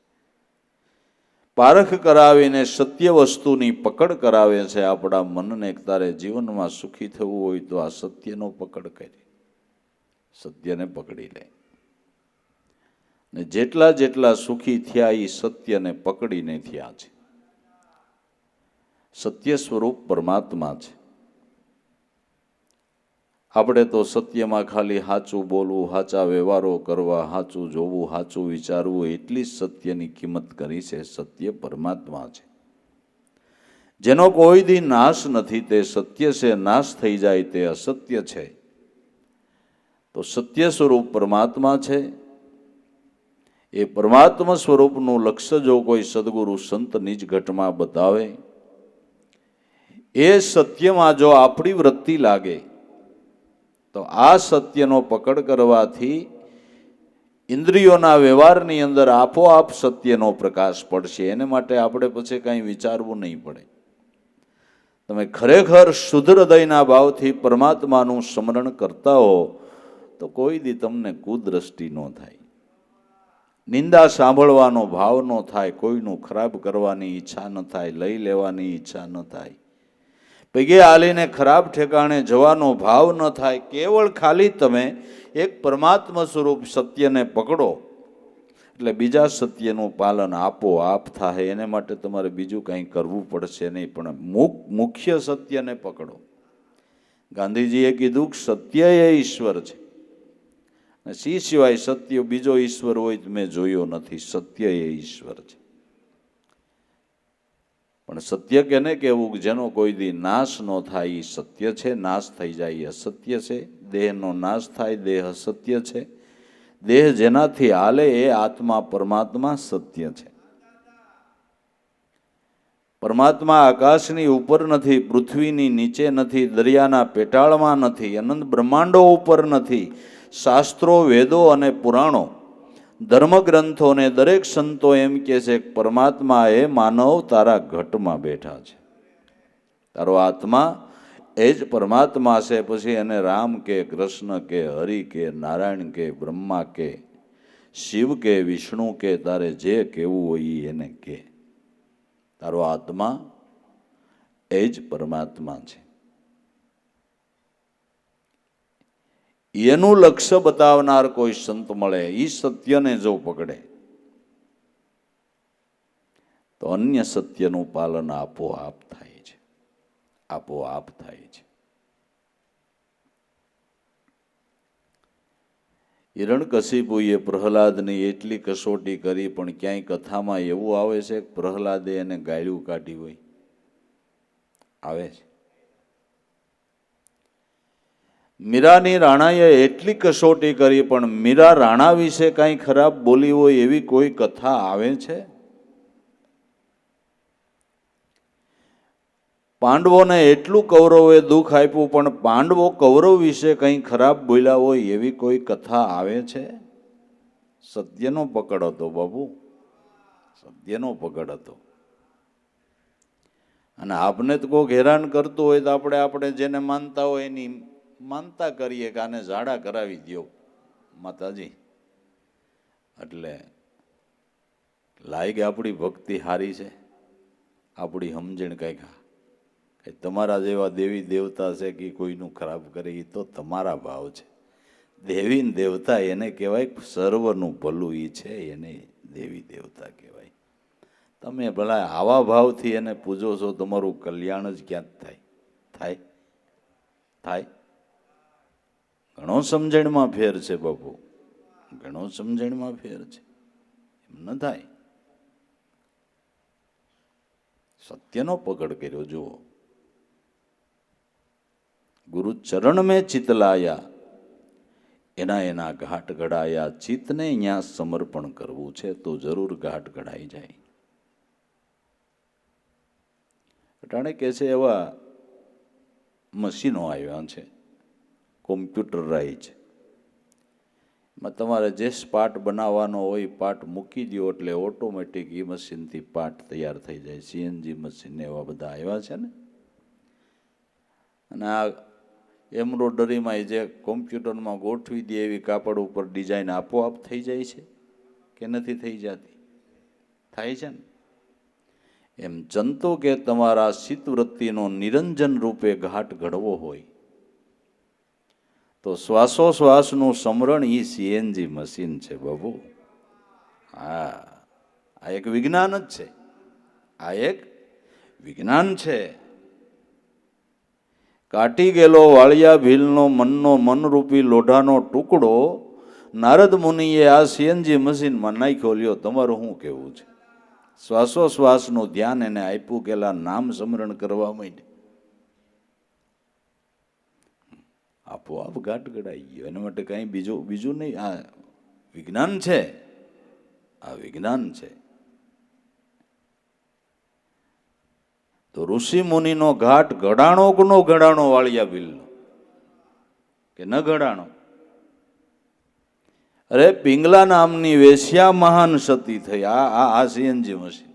પારખ કરાવીને સત્ય વસ્તુની પકડ કરાવે છે આપણા મનને. તારે જીવનમાં સુખી થવું હોય તો આ સત્યનો પકડ કરી, સત્યને પકડી લે. ને જેટલા જેટલા સુખી થયા એ સત્યને પકડીને થયા છે. સત્ય સ્વરૂપ પરમાત્મા છે. આપણે તો સત્યમાં ખાલી સાચું બોલવું, સાચા વ્યવહારો કરવા, સાચું જોવું, સાચું વિચારવું, એટલી જ સત્યની કિંમત કરી છે. સત્ય પરમાત્મા છે, જેનો કોઈ દી નાશ નથી. તે સત્ય છે, નાશ થઈ જાય તે અસત્ય છે. તો સત્ય સ્વરૂપ પરમાત્મા છે. એ પરમાત્મા સ્વરૂપનું લક્ષ્ય જો કોઈ સદગુરુ સંત નિજ ઘટમાં બતાવે, એ સત્યમાં જો આપણી વૃત્તિ લાગે તો આ સત્યનો પકડ કરવાથી ઇન્દ્રિયોના વ્યવહારની અંદર આપોઆપ સત્યનો પ્રકાશ પડશે. એને માટે આપણે પછી કાંઈ વિચારવું નહીં પડે. તમે ખરેખર શુદ્ધ હૃદયના ભાવથી પરમાત્માનું સ્મરણ કરતા હો તો કોઈ દી તમને કુદ્રષ્ટિ ન થાય, નિંદા સાંભળવાનો ભાવ ન થાય, કોઈનું ખરાબ કરવાની ઈચ્છા ન થાય, લઈ લેવાની ઈચ્છા ન થાય, પગે હાલીને ખરાબ ઠેકાણે જવાનો ભાવ ન થાય. કેવળ ખાલી તમે એક પરમાત્મા સ્વરૂપ સત્યને પકડો એટલે બીજા સત્યનું પાલન આપોઆપ થાય. એને માટે તમારે બીજું કંઈ કરવું પડશે નહીં, પણ મુખ્ય સત્યને પકડો. ગાંધીજીએ કીધું કે સત્ય એ ઈશ્વર છે. સી સિવાય સત્ય બીજો ઈશ્વર હોય તો મેં જોયો નથી. સત્ય એ ઈશ્વર છે. પણ સત્ય કેને કહેવું? જેનો કોઈ દી નાશ ન થાય એ સત્ય છે, નાશ થઈ જાય એ અસત્ય છે. દેહનો નાશ થાય, દેહ અસત્ય છે. દેહ જેનાથી હાલે એ આત્મા પરમાત્મા સત્ય છે. પરમાત્મા આકાશની ઉપર નથી, પૃથ્વીની નીચે નથી, દરિયાના પેટાળમાં નથી, અનંત બ્રહ્માંડો ઉપર નથી. શાસ્ત્રો, વેદો અને પુરાણો, ધર્મગ્રંથોને દરેક સંતો એમ કહે છે કે પરમાત્મા એ માનવ તારા ઘટમાં બેઠા છે. તારો આત્મા એ જ પરમાત્મા છે. પછી એને રામ કે, કૃષ્ણ કે, હરિ કે, નારાયણ કે, બ્રહ્મા કે, શિવ કે, વિષ્ણુ કે, તારે જે કહેવું હોય એને કે. તારો આત્મા એ જ પરમાત્મા છે. એનું લક્ષ્ય બતાવનાર કોઈ સંત મળે, એ સત્યને જો પકડે તો અન્ય સત્યનું પાલન આપોઆપ થાય છે, આપોઆપ થાય છે. હિરણ્યકશિપુએ પ્રહલાદની એટલી કસોટી કરી, પણ ક્યાંય કથામાં એવું આવે છે કે પ્રહલાદે એને ગાળ્યું કાઢી હોય? આવે છે. મીરાની રાણાએ એટલી કસોટી કરી, પણ મીરા રાણા વિશે કાંઈ ખરાબ બોલી હોય એવી કોઈ કથા આવે છે? પાંડવોને એટલું કૌરવોએ દુઃખ આપ્યું, પણ પાંડવો કૌરવ વિશે કંઈ ખરાબ બોલ્યા હોય એવી કોઈ કથા આવે છે? સત્યનો પકડ હતો બાબુ, સત્યનો પકડ હતો. અને આપને તો કોઈક હેરાન કરતું હોય તો આપણે જેને માનતા હોય એની માનતા કરીએ કે આને ઝાડા કરાવી દો માતાજી, એટલે લાગે આપણી ભક્તિ સારી છે, આપણી સમજણ કંઈક તમારા જેવા દેવી દેવતા છે કે કોઈનું ખરાબ કરે એ તો તમારા ભાવ છે. દેવી ને દેવતા એને કહેવાય સર્વનું ભલું એ છે, એને દેવી દેવતા કહેવાય. તમે ભલા આવા ભાવથી એને પૂજો છો, તમારું કલ્યાણ જ ક્યાં થાય? થાય? થાય? ઘણો સમજણમાં ફેર છે બાપુ, ઘણો સમજણમાં ફેર છે. એમ ન થાય. સત્યનો પકડ કર્યો. જુઓ, ગુરુ ચરણ મેં ચિતલાયા, એના ઘાટ ઘડાયા. ચિત્તને અહીંયા સમર્પણ કરવું છે તો જરૂર ઘાટ ઘડાઈ જાય. અટાણે કે છે એવા મશીનો આવ્યા છે, કોમ્પ્યુટરાઇઝ. એમાં તમારે જે પાર્ટ બનાવવાનો હોય પાર્ટ મૂકી દો એટલે ઓટોમેટિક એ મશીનથી પાર્ટ તૈયાર થઈ જાય. સીએનજી મશીન એવા બધા આવ્યા છે ને. અને આ એમ્બ્રોડરીમાં જે કોમ્પ્યુટરમાં ગોઠવી દે એવી કાપડ ઉપર ડિઝાઇન આપોઆપ થઈ જાય છે કે નથી થઈ જતી? થાય છે ને. એમ જંતુ કે તમારા ચિત્તવૃત્તિનો નિરંજન રૂપે ઘાટ ઘડવો હોય તો શ્વાસોશ્વાસનું સમરણ એ સીએનજી મશીન છે બાબુ. હા, આ એક વિજ્ઞાન જ છે. આ એક વિજ્ઞાન છે. કાટી ગયેલો વાળિયા ભીલનો મનનો મનરૂપી લોઢાનો ટુકડો નારદ મુનિએ આ સીએનજી મશીનમાં નાખ્યો. લ્યો, તમારું શું કહેવું છે? શ્વાસોશ્વાસનું ધ્યાન એને આપ્યું, કેલા નામ સ્મરણ કરવા માંડ્યા. આપોઆપ ઘાટ ઘડાઈ ગયો. એના માટે કઈ બીજું નહીં. આ વિજ્ઞાન છે. આ વિજ્ઞાન છે. તો ઋષિ મુનિનો ઘાટ ઘડાણો કે નો ઘડાણો? વાળિયા ભીલનો કે ન ઘડાણો? અરે પિંગલા નામની વેશ્યા મહાન સતી થઈ. આ સીએનજી મશીન.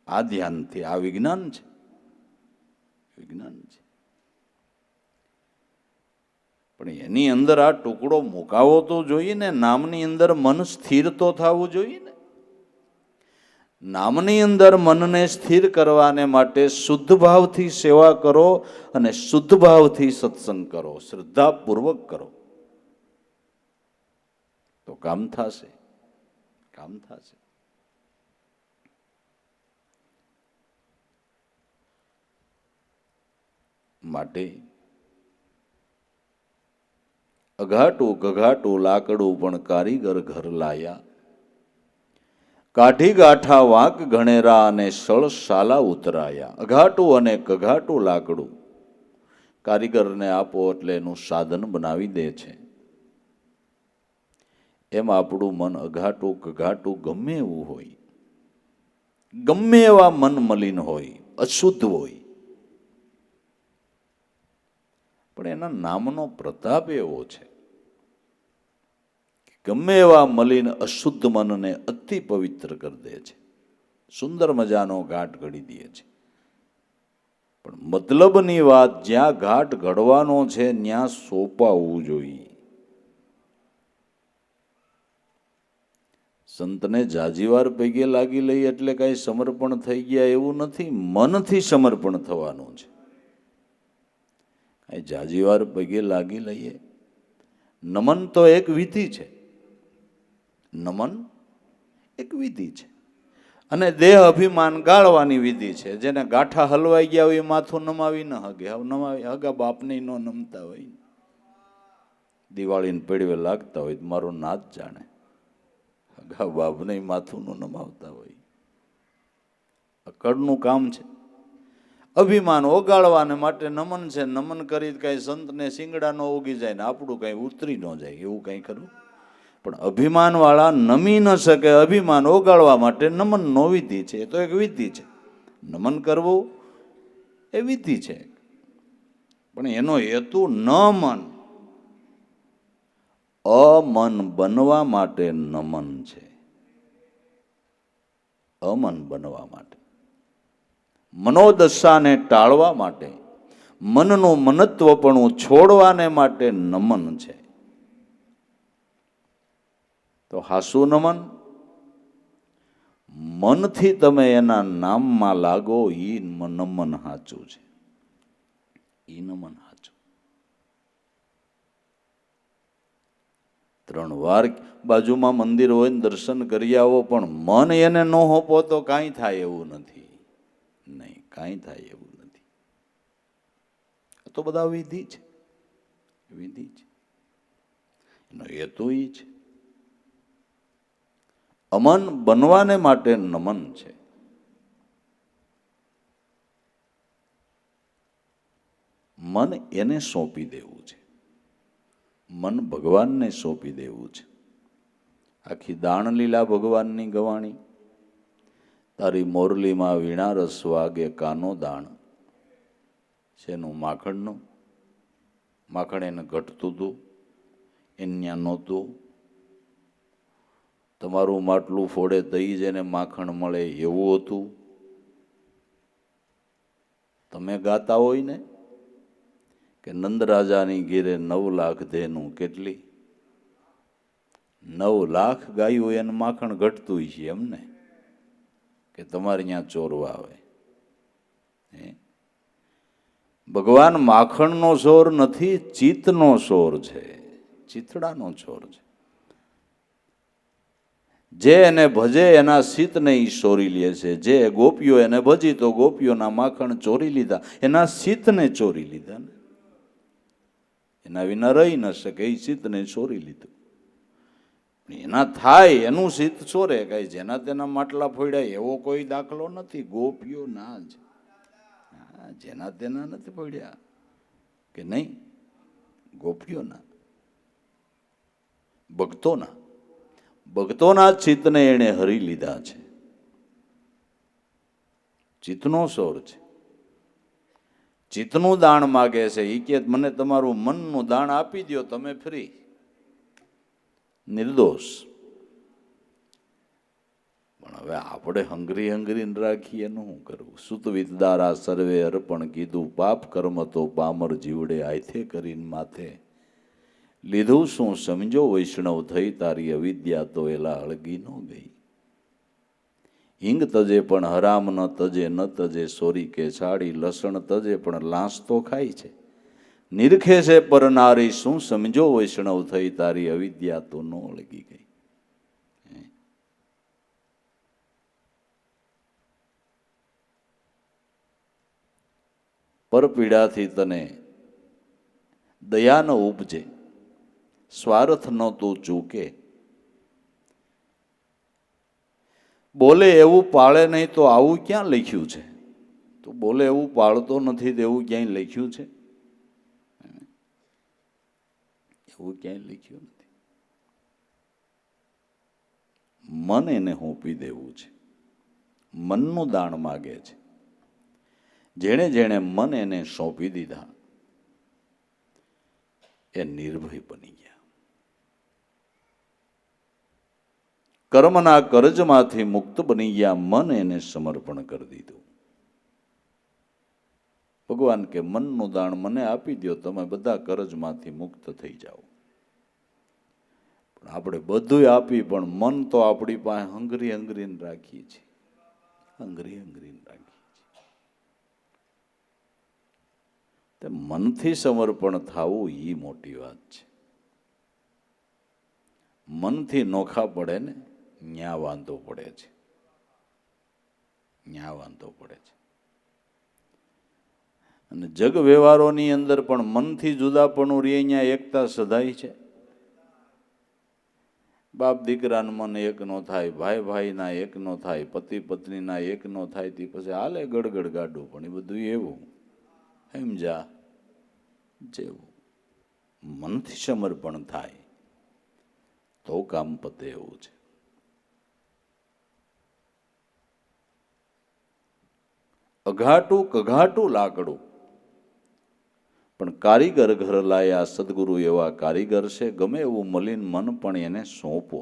આ ધ્યાનથી. આ વિજ્ઞાન છે. વિજ્ઞાન છે. પણ એની અંદર આ ટુકડો મુકાવો તો જોઈએ ને. નામની અંદર મન સ્થિર તો થવું જોઈએ ને. નામની અંદર મનને સ્થિર કરવાને માટે શુદ્ધ ભાવથી સેવા કરો અને શુદ્ધ ભાવથી સત્સંગ કરો, શ્રદ્ધાપૂર્વક કરો તો કામ થશે. કામ થશે. માટે અઘાટું ગઘાટું લાકડું પણ કારીગર ઘર લાયા. કાઢી ગાંઠા વાંક ઘણેરા અને સળ શાલા ઉતરાયા. અઘાટું અને કઘાટું લાકડું કારીગરને આપો એટલે એનું સાધન બનાવી દે છે. એમ આપણું મન અઘાટું કઘાટું ગમે એવું હોય, ગમે એવા મન મલિન હોય, અશુદ્ધ હોય, પણ એના નામનો પ્રતાપ એવો છે ગમે એવા મલિન અશુદ્ધ મનને અતિ પવિત્ર કરી દે છે. સુંદર મજાનો ઘાટ ઘડી દે છે. પણ મતલબની વાત, જ્યાં ઘાટ ઘડવાનો છે ત્યાં સોંપાવવું જોઈએ. સંતને જાજીવાર પૈગે લાગી લઈ એટલે કઈ સમર્પણ થઈ ગયા એવું નથી. મનથી સમર્પણ થવાનું છે. કઈ જાજીવાર પૈગે લાગી લઈએ. નમન તો એક વિધિ છે. નમન એક વિધિ છે. અને દેહ અભિમાન ગાળવાની વિધિ છે. જેને ગાંઠા હલવાઈ ગયા હોય એ માથું નમાવી ન હગે. નમાવી હગા બાપને ન નમતા હોય, દિવાળીને પેડવે લાગતા હોય તો મારો નાથ જાણે. હગા બાપને માથું ન નમાવતા હોય. અકળનું કામ છે. અભિમાન ઓગાળવાને માટે નમન છે. નમન કરી કઈ સંતને શિંગડા ન ઉગી જાય ને આપણું કઈ ઉતરી ન જાય એવું કઈ ખરું? પણ અભિમાન વાળા નમી ન શકે. અભિમાન ઓગાળવા માટે નમન નો વિધિ છે. એ તો એક વિધિ છે. નમન કરવું એ વિધિ છે. પણ એનો હેતુ ન મન, અમન બનવા માટે નમન છે. અમન બનવા માટે, મનોદશાને ટાળવા માટે, મનનું મનત્વપણું છોડવાને માટે નમન છે. તો હાસુ નમન, મનથી તમે એના નામમાં લાગો, એ નમન સાચું છે. એ નમન સાચું. 3 વાર બાજુમાં મંદિર હોય ને દર્શન કરી આવો, પણ મન એને ન હોપો તો કાંઈ થાય એવું નથી. નહીં, કાંઈ થાય એવું નથી. તો બધા વિધિ છે, વિધિ છે, એનો હેતુ ઈ છે. અમન બનવાને માટે નમન છે. મન એને સોંપી દેવું છે, મન ભગવાનને સોંપી દેવું છે. આખી દાણલીલા ભગવાનની ગવાણી, તારી મોરલીમાં વીણા રસ વાગે કાનો દાણ. શેનું? માખણનું. માખણ એને ઘટતું હતું, એન્યા નહોતું. તમારું માટલું ફોડે તઈ જેને માખણ મળે એવું હતું. તમે ગાતા હોય ને કે નંદરાજાની ઘેરે 9 લાખ ધેનું, કેટલી? 9 લાખ ગાયું એને માખણ ઘટતું છે એમને, કે તમારે ત્યાં ચોરવા આવે? ભગવાન માખણનો ચોર નથી, ચિત્તનો ચોર છે, ચિતડાનો ચોર છે. જે એને ભજે એના ચિત્તને ઈ ચોરી લે છે. જે ગોપીઓ એને ભજી તો ગોપીઓના માખણ ચોરી લીધા, એના ચિત્તને ચોરી લીધા ને. એના વિના રહી ન શકે, એ ચિત્તને ચોરી લીધું. એના થાય એનું ચિત્ત ચોરે, કઈ જેના તેના માટલા ફોડ્યા એવો કોઈ દાખલો નથી. ગોપીઓ ના જ, જેના તેના નથી ફોડ્યા કે નહીં, ગોપીઓના, ભક્તોના, ભક્તોના ચિત્તને એને હરી લીધા છે. ચિત્તનો ચોર છે. ચિત્તનું દાન માગે છે. એ કે મને તમારું મનનું દાન આપી દો, તમે ફ્રી, નિર્દોષ. પણ હવે આપણે હંગરી હંગરીને રાખીએ એનું શું કરવું? સુત વિદદારા સર્વે અર્પણ કીધું, પાપ કર્મ તો પામર જીવડે આયથે કરીને માથે. લીધું શું સમજો વૈષ્ણવ થઈ, તારી અવિદ્યા તો એલા અળગી ન ગઈ. હિંગ તજે પણ હરામ ન તજે, ન તજે સોરી કે છાડી. લસણ તજે પણ લાંસ તો ખાય છે. નિરખે છે પર નારી, શું સમજો વૈષ્ણવ થઈ, તારી અવિદ્યા તો ન અળગી ગઈ. પરપીડાથી તને દયા ન ઉપજે, સ્વાર્થ ન તું ચૂકે. બોલે એવું પાળે નહીં તો આવું ક્યાં લખ્યું છે? તું બોલે એવું પાળતો નથી તો એવું ક્યાંય લખ્યું છે? એવું ક્યાંય લખ્યું નથી. મન એને હોંપી દેવું છે. મનનું દાન માગે છે. જેણે જેણે મન એને સોંપી દીધા એ નિર્ભય બની ગયા. કર્મના કરજમાંથી મુક્ત બની ગયા. મન એને સમર્પણ કરી દીધું. ભગવાન કે મનનું દાન મને આપી દો, તમે બધા કરજમાંથી મુક્ત થઈ જાઓ. પણ આપણે બધું આપી પણ મન તો આપણી પાસે હંગરી હંગરીને રાખીએ છીએ, હંગરી હંગરીને રાખીએ છીએ. તે મનથી સમર્પણ થવું એ મોટી વાત છે. મનથી નોખા પડે ને ન્યા વાંધો પડે છે, ન્યા વાંધો પડે છે. અને જગ વ્યવહારોની અંદર પણ મનથી જુદાપણું રે, અહીંયા એકતા સધાય છે. બાપ દીકરાનું મન એક નો થાય, ભાઈ ભાઈના એક નો થાય, પતિ પત્નીના એક નો થાય, તે પછી હાલે ગડગડ ગાડું. પણ એ બધું એવું સમજા જેવું. મનથી સમર્પણ થાય તો કામ પતે એવું છે. અઘાટું કઘાટું લાકડું પણ કારીગર ઘર લાયા. સદગુરુ એવા કારીગર છે. ગમે એવું મલિન મન પણ એને સોંપો.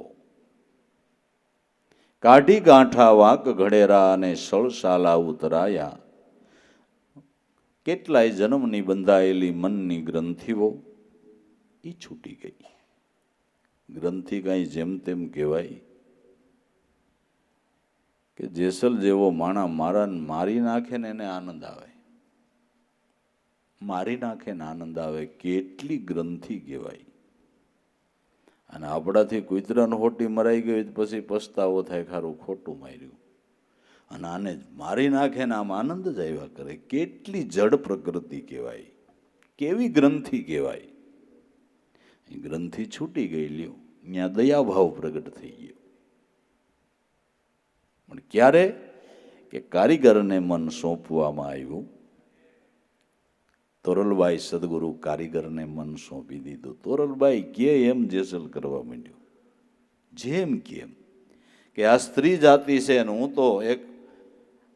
કાઢી ગાંઠા વાંક ઘડેરા અને સળસાલા ઉતરાયા. કેટલાય જન્મની બંધાયેલી મનની ગ્રંથિઓ એ છૂટી ગઈ. ગ્રંથિ કાંઈ જેમ તેમ કહેવાય કે જેસલ જેવો માણા મારી નાખે ને એને આનંદ આવે, મારી નાખે ને આનંદ આવે. કેટલી ગ્રંથિ કહેવાય. અને આપણાથી કૂતરાને હોટી મરાઈ ગઈ પછી પસ્તાવો થાય, ખારું ખોટું માર્યું. અને આને મારી નાખે ને આમ આનંદ જ આવ્યા કરે. કેટલી જડ પ્રકૃતિ કહેવાય. કેવી ગ્રંથિ કહેવાય? એ ગ્રંથિ છૂટી ગઈ લ્યો, ત્યાં દયાભાવ પ્રગટ થઈ ગયો. પણ ક્યારે? કે કારીગરને મન સોંપવામાં આવ્યું. તોરલબાઈ સદગુરુ કારીગરને મન સોંપી દીધું. તોરલબાઈ કે એમ જેસલ કરવા માંડ્યો, જેમ કેમ કે આ સ્ત્રી જાતિ છે ને હું તો એક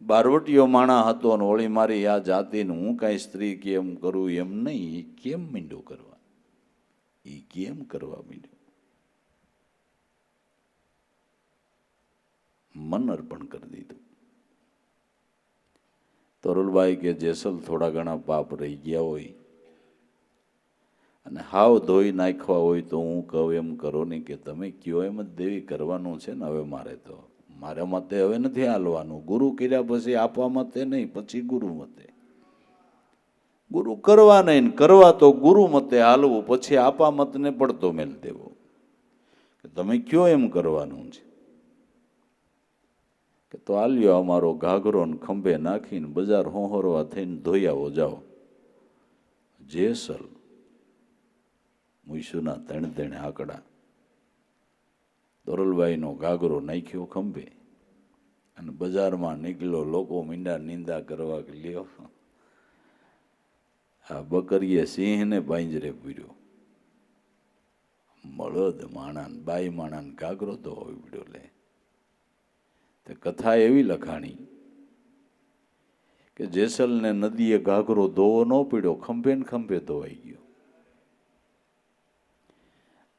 બારવટીયો માણા હતો ને ઓળી મારી આ જાતિને હું કાંઈ સ્ત્રી કેમ કરું એમ નહીં. એ કેમ માંડ્યો કરવા? એ કેમ કરવા માંડ્યો? મન અર્પણ કરી દીધું. તોરલબાઈ કે જેસલ થોડા ઘણા પાપ રહી ગયા હોય અને હાવ ધોઈ નાખવા હોય તો હું કહું એમ કરો નહીં, કે તમે કયો એમ જ દેવી કરવાનું છે ને. હવે મારા મતે હવે નથી હાલવાનું. ગુરુ કર્યા પછી આપવા મતે નહીં, પછી ગુરુ મતે. ગુરુ કરવા નહીં, કરવા તો ગુરુ મતે હાલવું, પછી આપા મતને પડતો મેલ દેવો કે તમે કયો એમ કરવાનું છે. કે તો આલ્યો અમારો ઘાઘરો ને ખંભે નાખીને બજાર હોહરવા થઈને ધોઈ આવો જાઓ. જેસલ મુઈસુના ત્રણ આંકડા. તોરલબાઈનો ઘાઘરો નાખ્યો ખંભે અને બજારમાં નીકળ્યો. લોકો મીંડા નિંદા કરવા કે લ્યો આ બકરીએ સિંહને પાંજરે પૂર્યો. મળદ માણાન બાઈ માણાન ઘાઘરો તો હોય પડ્યો. લે તે કથા એવી લખાણી કે જેસલને નદીએ ઘાઘરો ધોવો ન પીડ્યો, ખંભે ને ખંભે ધોવાઈ ગયો.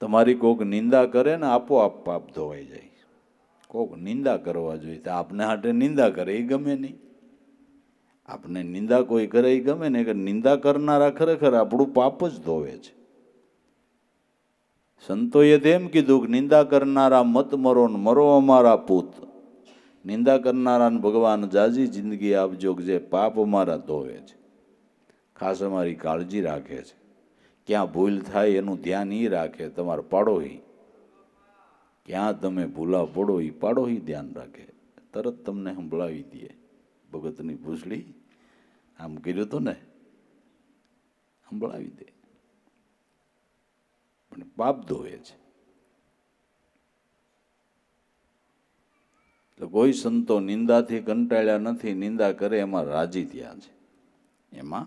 તમારી કોક નિંદા કરે ને આપોઆપ પાપ ધોવાઈ જાય. કોક નિંદા કરવા જોઈએ તો આપને હાટે નિંદા કરે એ ગમે નહીં. આપને નિંદા કોઈ કરે એ ગમે ને, કે નિંદા કરનારા ખરેખર આપણું પાપ જ ધોવે છે. સંતોએ તેમ કીધું કે નિંદા કરનારા મત મરો ને મરો અમારા પૂત. નિંદા કરનારાને ભગવાન જાજી જિંદગી આપજો કે જે પાપ અમારા ધોવે છે, ખાસ અમારી કાળજી રાખે છે. ક્યાં ભૂલ થાય એનું ધ્યાન એ રાખે. તમારો પાડોહી ક્યાં તમે ભૂલા પડો એ પાડોહી ધ્યાન રાખે. તરત તમને સંભળાવી દે. ભગતની પૂછડી આમ કર્યું હતું ને, સંભળાવી દે. પણ પાપ ધોવે છે. એટલે કોઈ સંતો નિંદાથી કંટાળ્યા નથી, નિંદા કરે એમાં રાજી થયા છે. એમાં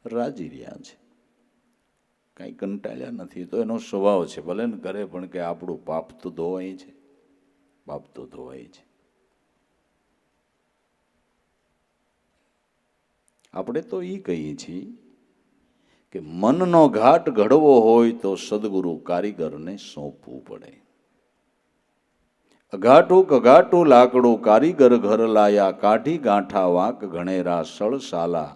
રાજી રહ્યા છે, કાંઈ કંટાળ્યા નથી. તો એનો સ્વભાવ છે. ભલે ને કરે પણ કે આપણું પાપ તો ધોવાય છે, પાપ તો ધોવાય છે. આપણે તો એ કહીએ છીએ કે મનનો ઘાટ ઘડવો હોય તો સદગુરુ કારીગરને સોંપવું પડે. અઘાટું કઘાટું લાકડું કારીગર ઘર લાયા, કાઢી ગાંઠા વાંક ઘણેરા સળસાલા.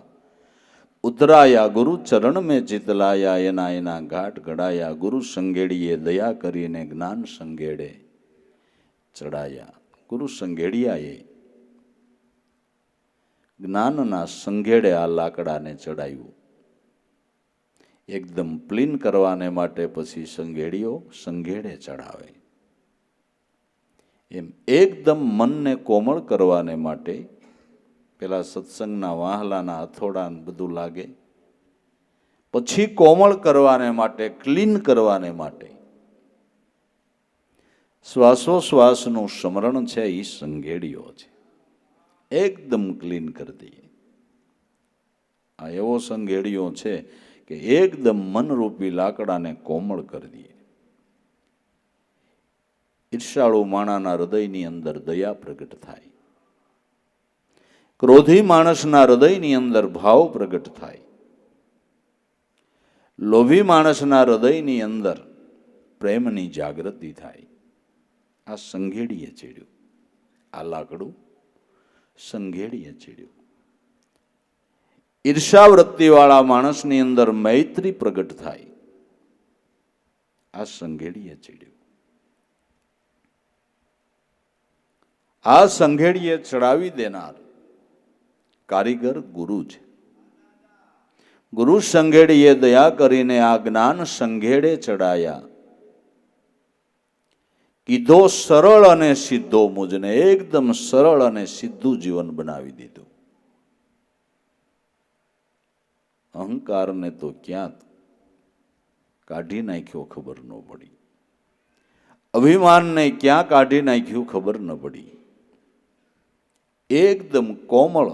ઉતરાયા ગુરુ ચરણ મેં ચિતલાયા, એના એના ઘાટ ઘડાયા. ગુરુ સંઘેડીએ દયા કરીને જ્ઞાન સંઘેડે ચડાયા. ગુરુ સંઘેડિયાએ જ્ઞાનના સંઘેડે આ લાકડાને ચડાવ્યું. એકદમ પ્લીન કરવાને માટે પછી સંઘેડીઓ સંઘેડે ચડાવે. એમ એકદમ મનને કોમળ કરવાને માટે પેલા સત્સંગના વાહલાના હથોડા બધું લાગે, પછી કોમળ કરવાને માટે, ક્લીન કરવાને માટે શ્વાસોશ્વાસનું સ્મરણ છે એ સંઘેડીઓ છે. એકદમ ક્લીન કરી દઈએ. આ એવો સંઘેડીઓ છે કે એકદમ મનરૂપી લાકડાને કોમળ કરી દઈએ. ઈર્ષાળુ માણાના હૃદયની અંદર દયા પ્રગટ થાય. ક્રોધી માણસના હૃદયની અંદર ભાવ પ્રગટ થાય. લોભી માણસના હૃદયની અંદર પ્રેમની જાગૃતિ થાય. આ સંઘેડીએ ચડ્યું. આ લાકડું સંઘેડીએ ચડ્યું. ઈર્ષાવૃત્તિવાળા માણસની અંદર મૈત્રી પ્રગટ થાય. આ સંઘેડીએ ચડ્યું. આ સંઘેડીએ ચડાવી દેનાર કારીગર ગુરુ છે. ગુરુ સંઘેડીએ દયા કરીને આ જ્ઞાન સંઘેડે ચડાયા. કીધો સરળ અને સીધો મુજને. એકદમ સરળ અને સીધું જીવન બનાવી દીધું. અહંકારને તો ક્યાં કાઢી નાખ્યો ખબર ન પડી, અભિમાનને ક્યાં કાઢી નાખ્યું ખબર ન પડી. એકદમ કોમળ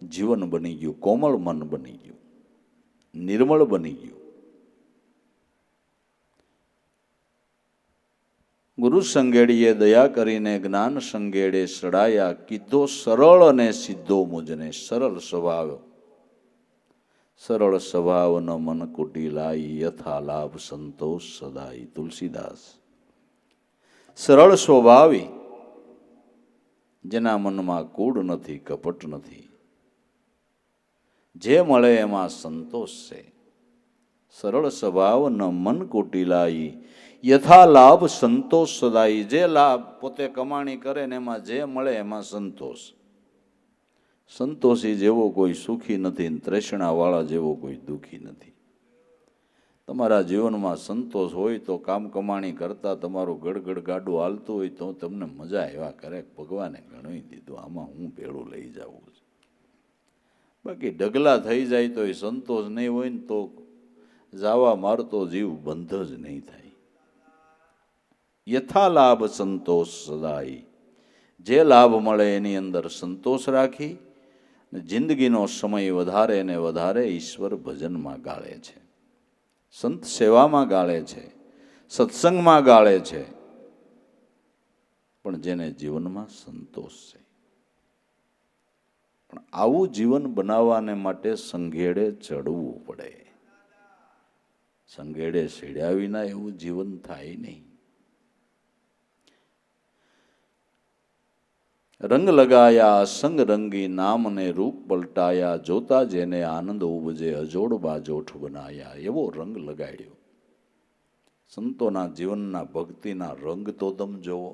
જીવન બની ગયું, કોમળ મન બની ગયું, નિર્મળ બની ગયું. ગુરુ સંગેડીએ દયા કરીને જ્ઞાન સંગેડે સડાયા, કીધો સરળ અને સીધો મુજને. સરળ સ્વભાવ, સરળ સ્વભાવ ન મન કુટિલાઈ, યથા લાભ સંતોષ સદાઈ. તુલસીદાસ. સરળ સ્વભાવી, જેના મનમાં કૂડ નથી, કપટ નથી, જે મળે એમાં સંતોષ છે. સરળ સ્વભાવ ન મન કુટિલાઈ, યથા લાભ સંતોષ સદાઈ. જે લાભ પોતે કમાણી કરે ને એમાં જે મળે એમાં સંતોષ. સંતોષી જેવો કોઈ સુખી નથી, તૃષ્ણાવાળા જેવો કોઈ દુઃખી નથી. તમારા જીવનમાં સંતોષ હોય તો કામ કમાણી કરતા તમારું ગડગડ ગાડું હાલતું હોય તો તમને મજા એવા કરે, ભગવાને ગણી દીધું, આમાં હું ભેળું લઈ જાઉં છું. બાકી ઢગલા થઈ જાય તો એ સંતોષ નહીં હોય ને તો જાવા મારતો જીવ બંધ જ નહીં થાય. યથા લાભ સંતોષ સદાઈ. જે લાભ મળે એની અંદર સંતોષ રાખી જિંદગીનો સમય વધારે ને વધારે ઈશ્વર ભજનમાં ગાળે છે, સંત સેવામાં ગાળે છે, સત્સંગમાં ગાળે છે. પણ જેને જીવનમાં સંતોષ છે. પણ આવું જીવન બનાવવાને માટે સંઘેડે ચડવું પડે. સંઘેડે સીડ્યા વિના એવું જીવન થાય નહીં. રંગ લગાયા સંગ રંગી, નામને રૂપ પલટાયા, જોતા જેને આનંદ ઉપજે, અજોડ બાજોઠ બનાયા. એવો રંગ લગાડ્યો. સંતોના જીવનના ભક્તિના રંગ તો તમે જોવો.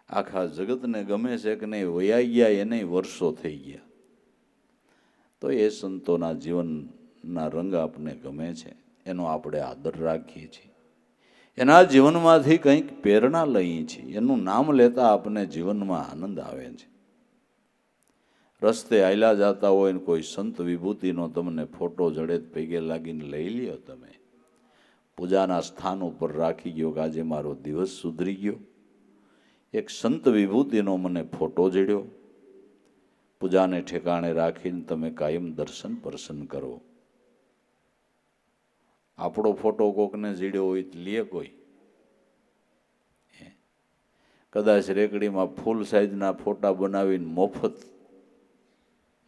આખા જગતને ગમે છે કે નહીં, વયાઈ ગયા એને વર્ષો થઈ ગયા, તો એ સંતોના જીવનના રંગ આપને ગમે છે, એનો આપણે આદર રાખીએ છીએ, એના જીવનમાંથી કંઈક પ્રેરણા લઈએ છીએ, એનું નામ લેતા આપણને જીવનમાં આનંદ આવે છે. રસ્તે હાલ્યા જતા હોય ને કોઈ સંત વિભૂતિનો તમને ફોટો જડે પૈગે લાગીને લઈ લ્યો, તમે પૂજાના સ્થાન ઉપર રાખી ગયો કે આજે મારો દિવસ સુધરી ગયો. એક સંત વિભૂતિનો મને ફોટો જડ્યો, પૂજાને ઠેકાણે રાખીને તમે કાયમ દર્શન પર્શન કરો. આપણો ફોટો કોકને જીડ્યો હોય તો લે કોઈ? કદાચ રેકડીમાં ફૂલ સાઈઝના ફોટા બનાવીને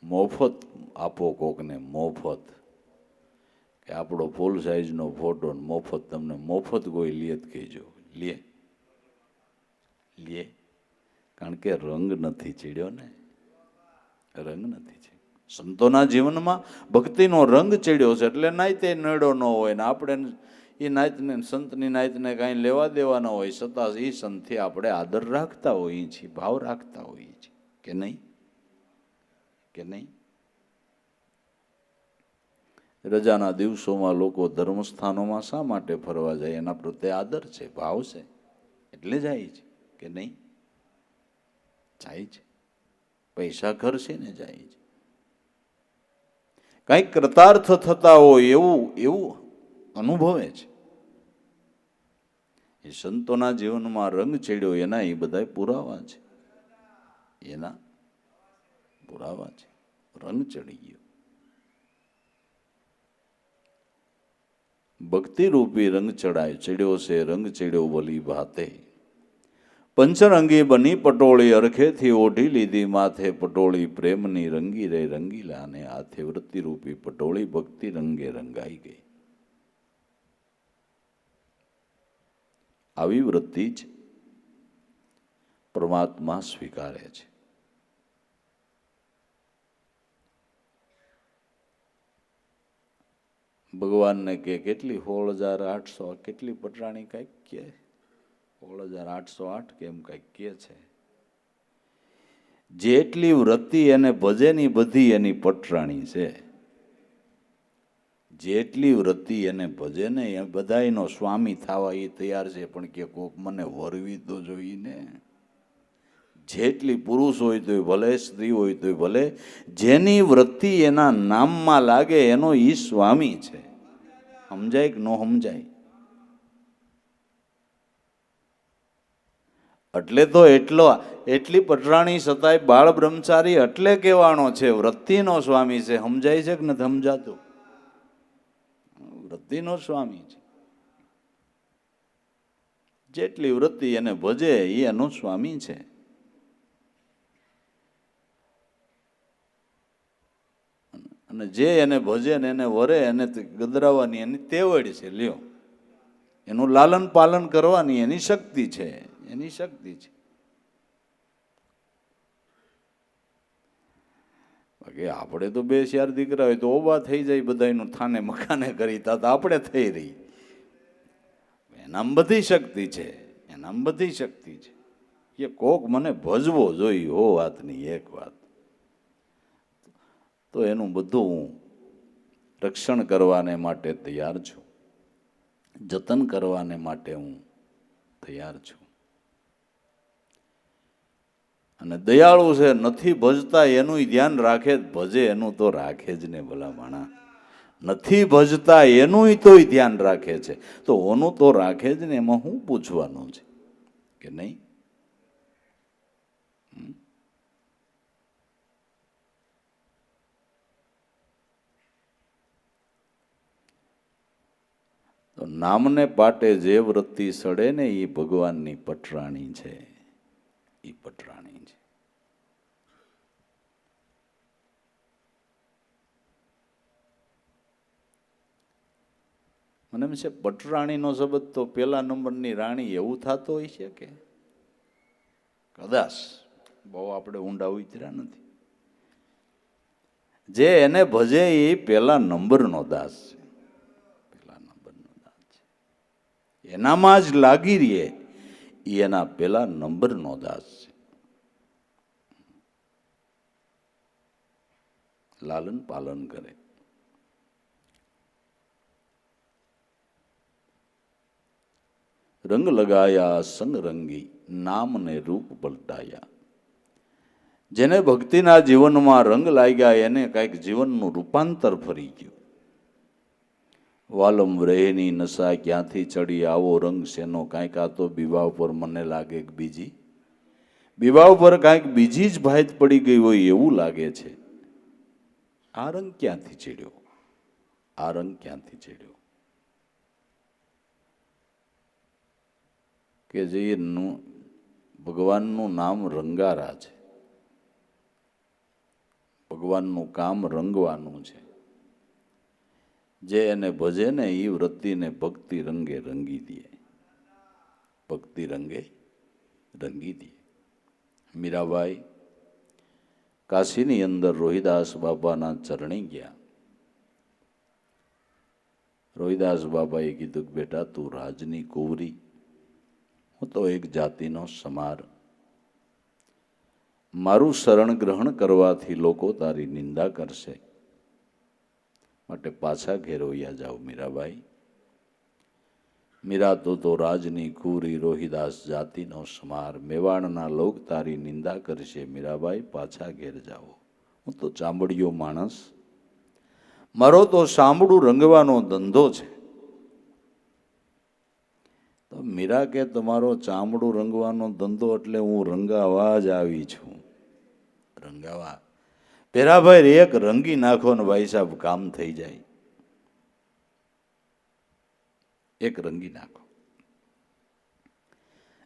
મોફત આપો કોકને, મોફત કે આપણો ફૂલ સાઈઝનો ફોટો મોફત, તમને મોફત કોઈ લે જ કહેજો. લે કારણ કે રંગ નથી ચડ્યો ને, રંગ નથી ચડ્યો. સંતોના જીવનમાં ભક્તિનો રંગ ચડ્યો છે એટલે નાયતે નડો ન હોય ને આપણે એ નાયતને સંતની નાયતને કાંઈ લેવા દેવા ન હોય, છતાં એ સંતથી આપણે આદર રાખતા હોઈએ છીએ, ભાવ રાખતા હોઈએ છીએ કે નહીં? કે નહીં? રજાના દિવસોમાં લોકો ધર્મસ્થાનોમાં શા માટે ફરવા જાય? એના પ્રત્યે આદર છે, ભાવ છે એટલે જાય છે કે નહીં? જાય છે, પૈસા ખર્ચીને જાય છે. કંઈક કૃતાર્થ થતા હોય એવું અનુભવે છે. એ સંતોના જીવનમાં રંગ ચડ્યો એના એ બધા પુરાવા છે, એના પુરાવા છે. રંગ ચડી ગયો. ભક્તિ રૂપી રંગ ચડ્યો છે, રંગ ચડ્યો ભલી ભાતે. પંચરંગી બની પટોળી, અરખેથી ઓઢી લીધી માથે પટોળી, પ્રેમની રંગી રે રંગીલાને હાથે. વૃત્તિ રૂપી પટોળી ભક્તિ રંગે રંગાઈ ગઈ. આવી વૃત્તિ જ પરમાત્મા સ્વીકારે છે. ભગવાનને કે કેટલી 16,800 કેટલી પટરાણી કંઈક કે 16,808 કેમ કંઈક કે છે. જેટલી વૃત્તિ એને ભજેની બધી એની પટરાણી છે. જેટલી વૃત્તિ એને ભજે ને એ બધાયનો સ્વામી થવા એ તૈયાર છે, પણ કે કોક મને વરવી તો જોઈને. જેટલી પુરુષ હોય તોય ભલે, સ્ત્રી હોય તોય ભલે, જેની વૃત્તિ એના નામમાં લાગે એનો ઈ સ્વામી છે. સમજાય કે ન સમજાય? એટલે તો એટલી પટરાણી છતાંય બાળ બ્રહ્મચારી એટલે કહેવાનો છે વૃત્તિનો સ્વામી છે. સમજાય છે કે નથી સમજાતું? વૃત્તિનો સ્વામી છે. જેટલી વૃત્તિ એને ભજે એ એનો સ્વામી છે. અને જે એને ભજે ને એને વરે એને ગદરાવાની એની તેવડ છે. લ્યો, એનું લાલન પાલન કરવાની એની શક્તિ છે. એની શક્તિ છે. બાકી આપણે તો બે ચાર દીકરા હોય તો ઓબા થઈ જાય, બધાનું થાને મકાને કરી તા તો આપણે થઈ રહી. એનામ બધી શક્તિ છે. એનામ બધી શક્તિ છે. એ કોક મને ભજવો જોઈએ હો વાતની એક વાત, તો એનું બધું હું રક્ષણ કરવાને માટે તૈયાર છું, જતન કરવાને માટે હું તૈયાર છું. અને દયાળુ છે, નથી ભજતા એનું ધ્યાન રાખે, ભજે એનું તો રાખે જ ને ભલા માણા. નથી ભજતા એનું તોય ધ્યાન રાખે છે, તો ઓનું તો રાખે જ ને. એમાં શું પૂછવાનું છે કે નહીં? તો નામને પાટે જે વૃત્તિ સડે ને એ ભગવાનની પટરાણી છે. એ પટરાણી છે. મને એમ છે પટરાણીનો શબ્દ તો પેલા નંબરની રાણી એવું થતો હોય છે કે કદાચ બહુ આપણે ઊંડા ઉતર્યા નથી. જે એને ભજે એ પેલા નંબરનો દાસ છે. પેલા નંબરનો દાસ છે. એનામાં જ લાગી રહીએ એ એના પેલા નંબરનો દાસ છે. લાલન પાલન કરે. રંગ લગાયા સંગ રંગી, નામ ને રૂપ પલટાયા. જેને ભક્તિના જીવનમાં રંગ લાગ્યા એને કાંઈક જીવનનું રૂપાંતર ફરી ગયું. વાલમ વ્રેહની નશા ક્યાંથી ચડી, આવો રંગ શેનો? કાંઈક આ તો વિવાહ પર મને લાગે કે બીજી, વિવાહ પર કાંઈક બીજી જ ભાત પડી ગઈ હોય એવું લાગે છે. આ રંગ ક્યાંથી ચડ્યો? આ રંગ ક્યાંથી ચડ્યો? કે જે ભગવાનનું નામ રંગારા છે. ભગવાનનું કામ રંગવાનું છે. જે એને ભજે ને એ વૃત્તિને ભક્તિ રંગે રંગી દે. ભક્તિ રંગે રંગી દે. મીરાબાઈ કાશીની અંદર રોહિદાસ બાબાના ચરણી ગયા. રોહિદાસ બાબાએ કીધું કે બેટા તું રાજની કુંવરી, હું તો એક જાતિનો સમાર. મારું શરણ ગ્રહણ કરવાથી લોકો તારી નિંદા કરશે, માટે પાછા ઘેર વયા જાઓ મીરાબાઈ. મીરા તો રાજની કુંવરી, રોહિદાસ જાતિનો સમાર, મેવાડના લોક તારી નિંદા કરશે. મીરાબાઈ પાછા ઘેર જાઓ. હું તો ચામડિયો માણસ, મારો તો સાંભળું રંગવાનો ધંધો છે. તો મીરા કે તમારો ચામડું રંગવાનો ધંધો એટલે હું રંગાવા જ આવી છું. રંગાવા પેરાભાઈ એક રંગી નાખો ને ભાઈ સાહેબ કામ થઈ જાય. એક રંગી નાખો.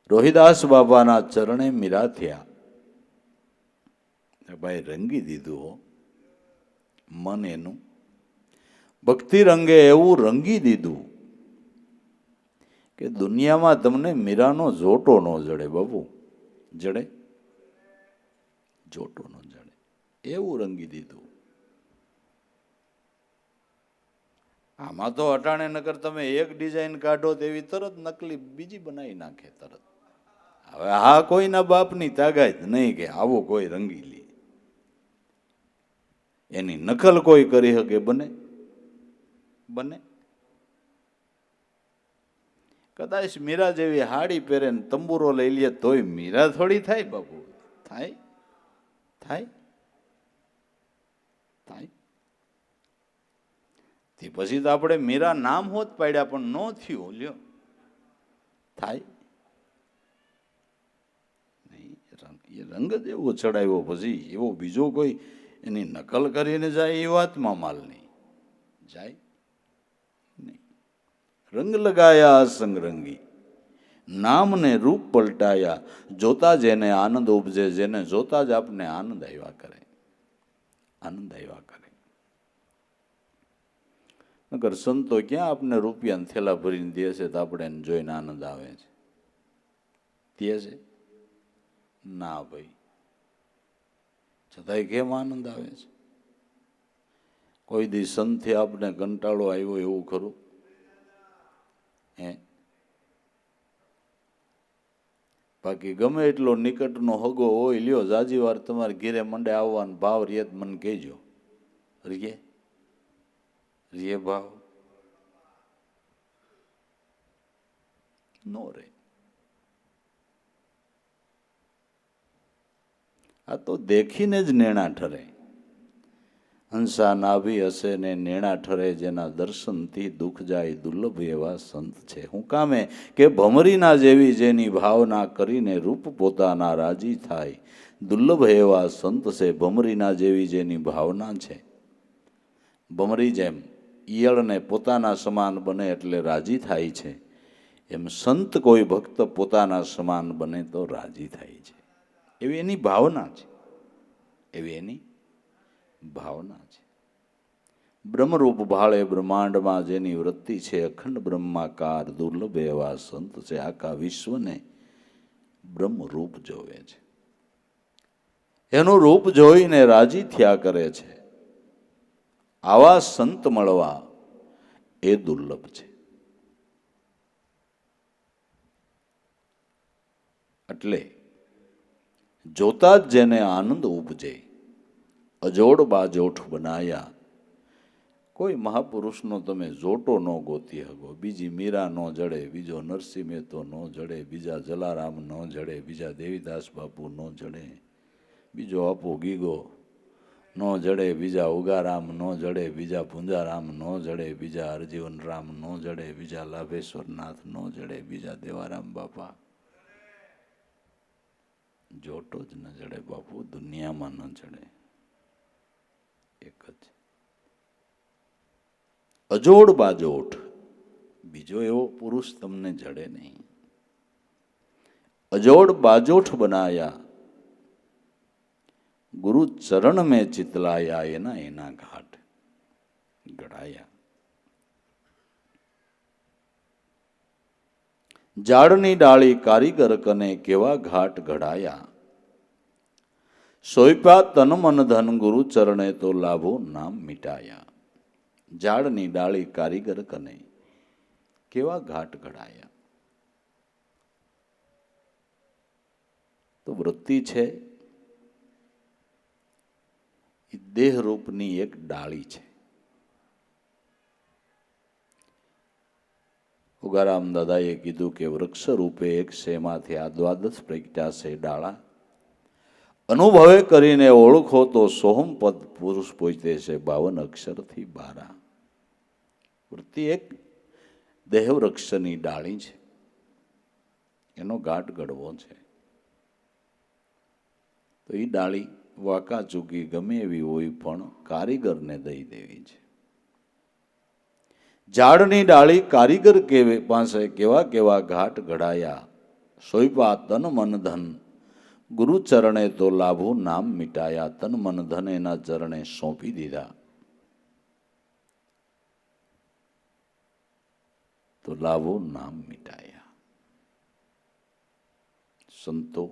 રોહિદાસ બાબાના ચરણે મીરા થયા. ભાઈ રંગી દીધું હો મન એનું. ભક્તિ રંગે એવું રંગી દીધું કે દુનિયામાં તમને મીરાનો જોટો ન જડે બાબુ. જડે? જોટો ન જડે એવું રંગી દીધું. આમાં તો અટાણે નગર તમે એક ડિઝાઇન કાઢો તેવી તરત નકલી બીજી બનાવી નાખે તરત. હવે આ કોઈના બાપની તાગાત નહીં કે આવો કોઈ રંગી લે. એની નકલ કોઈ કરી શકે? બને? બને? કદાચ મીરા જેવી હાડી પહેરે ને તંબુરો લઈ લે તોય મીરા થોડી થાય બાપુ. થાય થાય થાય. તે પછી તો આપણે મીરા નામ હોત પાડ્યા પણ ન થયું. લ્યો થાય નહીં. એ રંગ જ એવો ચડાવ્યો, પછી એવો બીજો કોઈ એની નકલ કરીને જાય એ વાતમાં માલ નહીં જાય નહીં. રંગ લગાયા સંગરંગી, નામને રૂપ પલટાયા, જોતા જેને આનંદ ઉપજે, જેને જોતા જ આપને આનંદ આવ્યા કરે, આનંદ આવ્યા કરે. નકર સંતો ક્યાં આપને રૂપિયાના થેલા ભરીને દે છે તો આપણે એને જોઈને આનંદ આવે છે? દે છે? ના ભાઈ. છતાંય કેમ આનંદ આવે છે? કોઈ દી સંતથી આપને કંટાળો આવ્યો એવું ખરું? હે? બાકી ગમે એટલો નિકટનો હગો હોય, લ્યો જાજી વાર તમારે ઘેરે મંડે આવવાનો ભાવ રેત મને કહેજો. રે ભાવ નો રે. આ તો દેખીને જ નેણા ઠરે. હંસા નાભી હશે ને નેણા ઠરે, જેના દર્શનથી દુઃખ જાય દુર્લભ એવા સંત છે. હું કામે કે ભમરીના જેવી જેની ભાવના કરીને રૂપ પોતાના રાજી થાય, દુર્લભ એવા સંત છે. ભમરીના જેવી જેની ભાવના છે. ભમરી જેમ ઈયળને પોતાના સમાન બને એટલે રાજી થાય છે, એમ સંત કોઈ ભક્ત પોતાના સમાન બને તો રાજી થાય છે. એવી એની ભાવના છે, એવી એની ભાવના છે. બ્રહ્મરૂપ ભાળે બ્રહ્માંડમાં જેની વૃત્તિ છે, અખંડ બ્રહ્માકાર દુર્લભ એવા સંત છે. આખા વિશ્વને બ્રહ્મરૂપ જોવે છે, એનું રૂપ જોઈને રાજી થયા કરે છે. આવા સંત મળવા એ દુર્લભ છે. એટલે જોતા જ જેને આનંદ ઉપજે, અજોડ બાજોઠ બનાયા. કોઈ મહાપુરુષનો તમે જોટો ન ગોતી શકો. બીજી મીરા ન જડે, બીજો નરસિંહ મહેતો ન જડે, બીજા જલારામ ન જડે, બીજા દેવીદાસ બાપુ ન જડે, બીજો આપો ગીગો ન જડે, બીજા ઉગારામ ન જડે, બીજા પુંજારામ ન જડે, બીજા હરજીવન રામ ન જડે, બીજા લાભેશ્વરનાથ ન જડે, બીજા દેવારામ બાપા. જોટો જ ન જડે બાપુ, દુનિયામાં ન જડે. એક જ અજોડ બાજોઠ. બીજો એવો પુરુષ તમને જડે નહીં. અજોડ બાજોઠ બનાયા, ગુરુ ચરણ મેં ચિતલાયા. એના એના ઘાટ ઘડાયા. ઝાડની ડાળી કારીગર કને કેવા ઘાટ ઘડાયા. સોયપા તન મન ધન ગુરુ ચરણે તો લાભો નામ મિટાયા. ઝાડની ડાળી કારીગર કને કેવા ઘાટ ઘડાયા. તો વૃત્તિ છે એ દેહરૂપની એક ડાળી છે. ઉગારામ દાદાએ કીધું કે વૃક્ષ રૂપે એક શેમાંથી આ દ્વાદશ પ્રગટ્યા છે ડાળા. અનુભવે કરીને ઓળખો તો સોહમ પદ પુરુષ પહોંચે છે 52 અક્ષરથી 12. વૃત્તિ એક દેહવૃક્ષની ડાળી છે, એનો ઘાટ ઘડવો છે. તો એ ડાળી વાંકા ચૂકી ગમે એવી હોય પણ કારીગરને દઈ દેવી છે. ઝાડની ડાળી કારીગર પાસે કેવા કેવા ઘાટ ઘડાયા. સોયપા તન મન ધન ગુરુ ચરણે તો લાભો નામ મિટાયા. તન મન ધન એના ચરણે સોંપી દીધા તો લાભો નામ મિટાયા. સંતો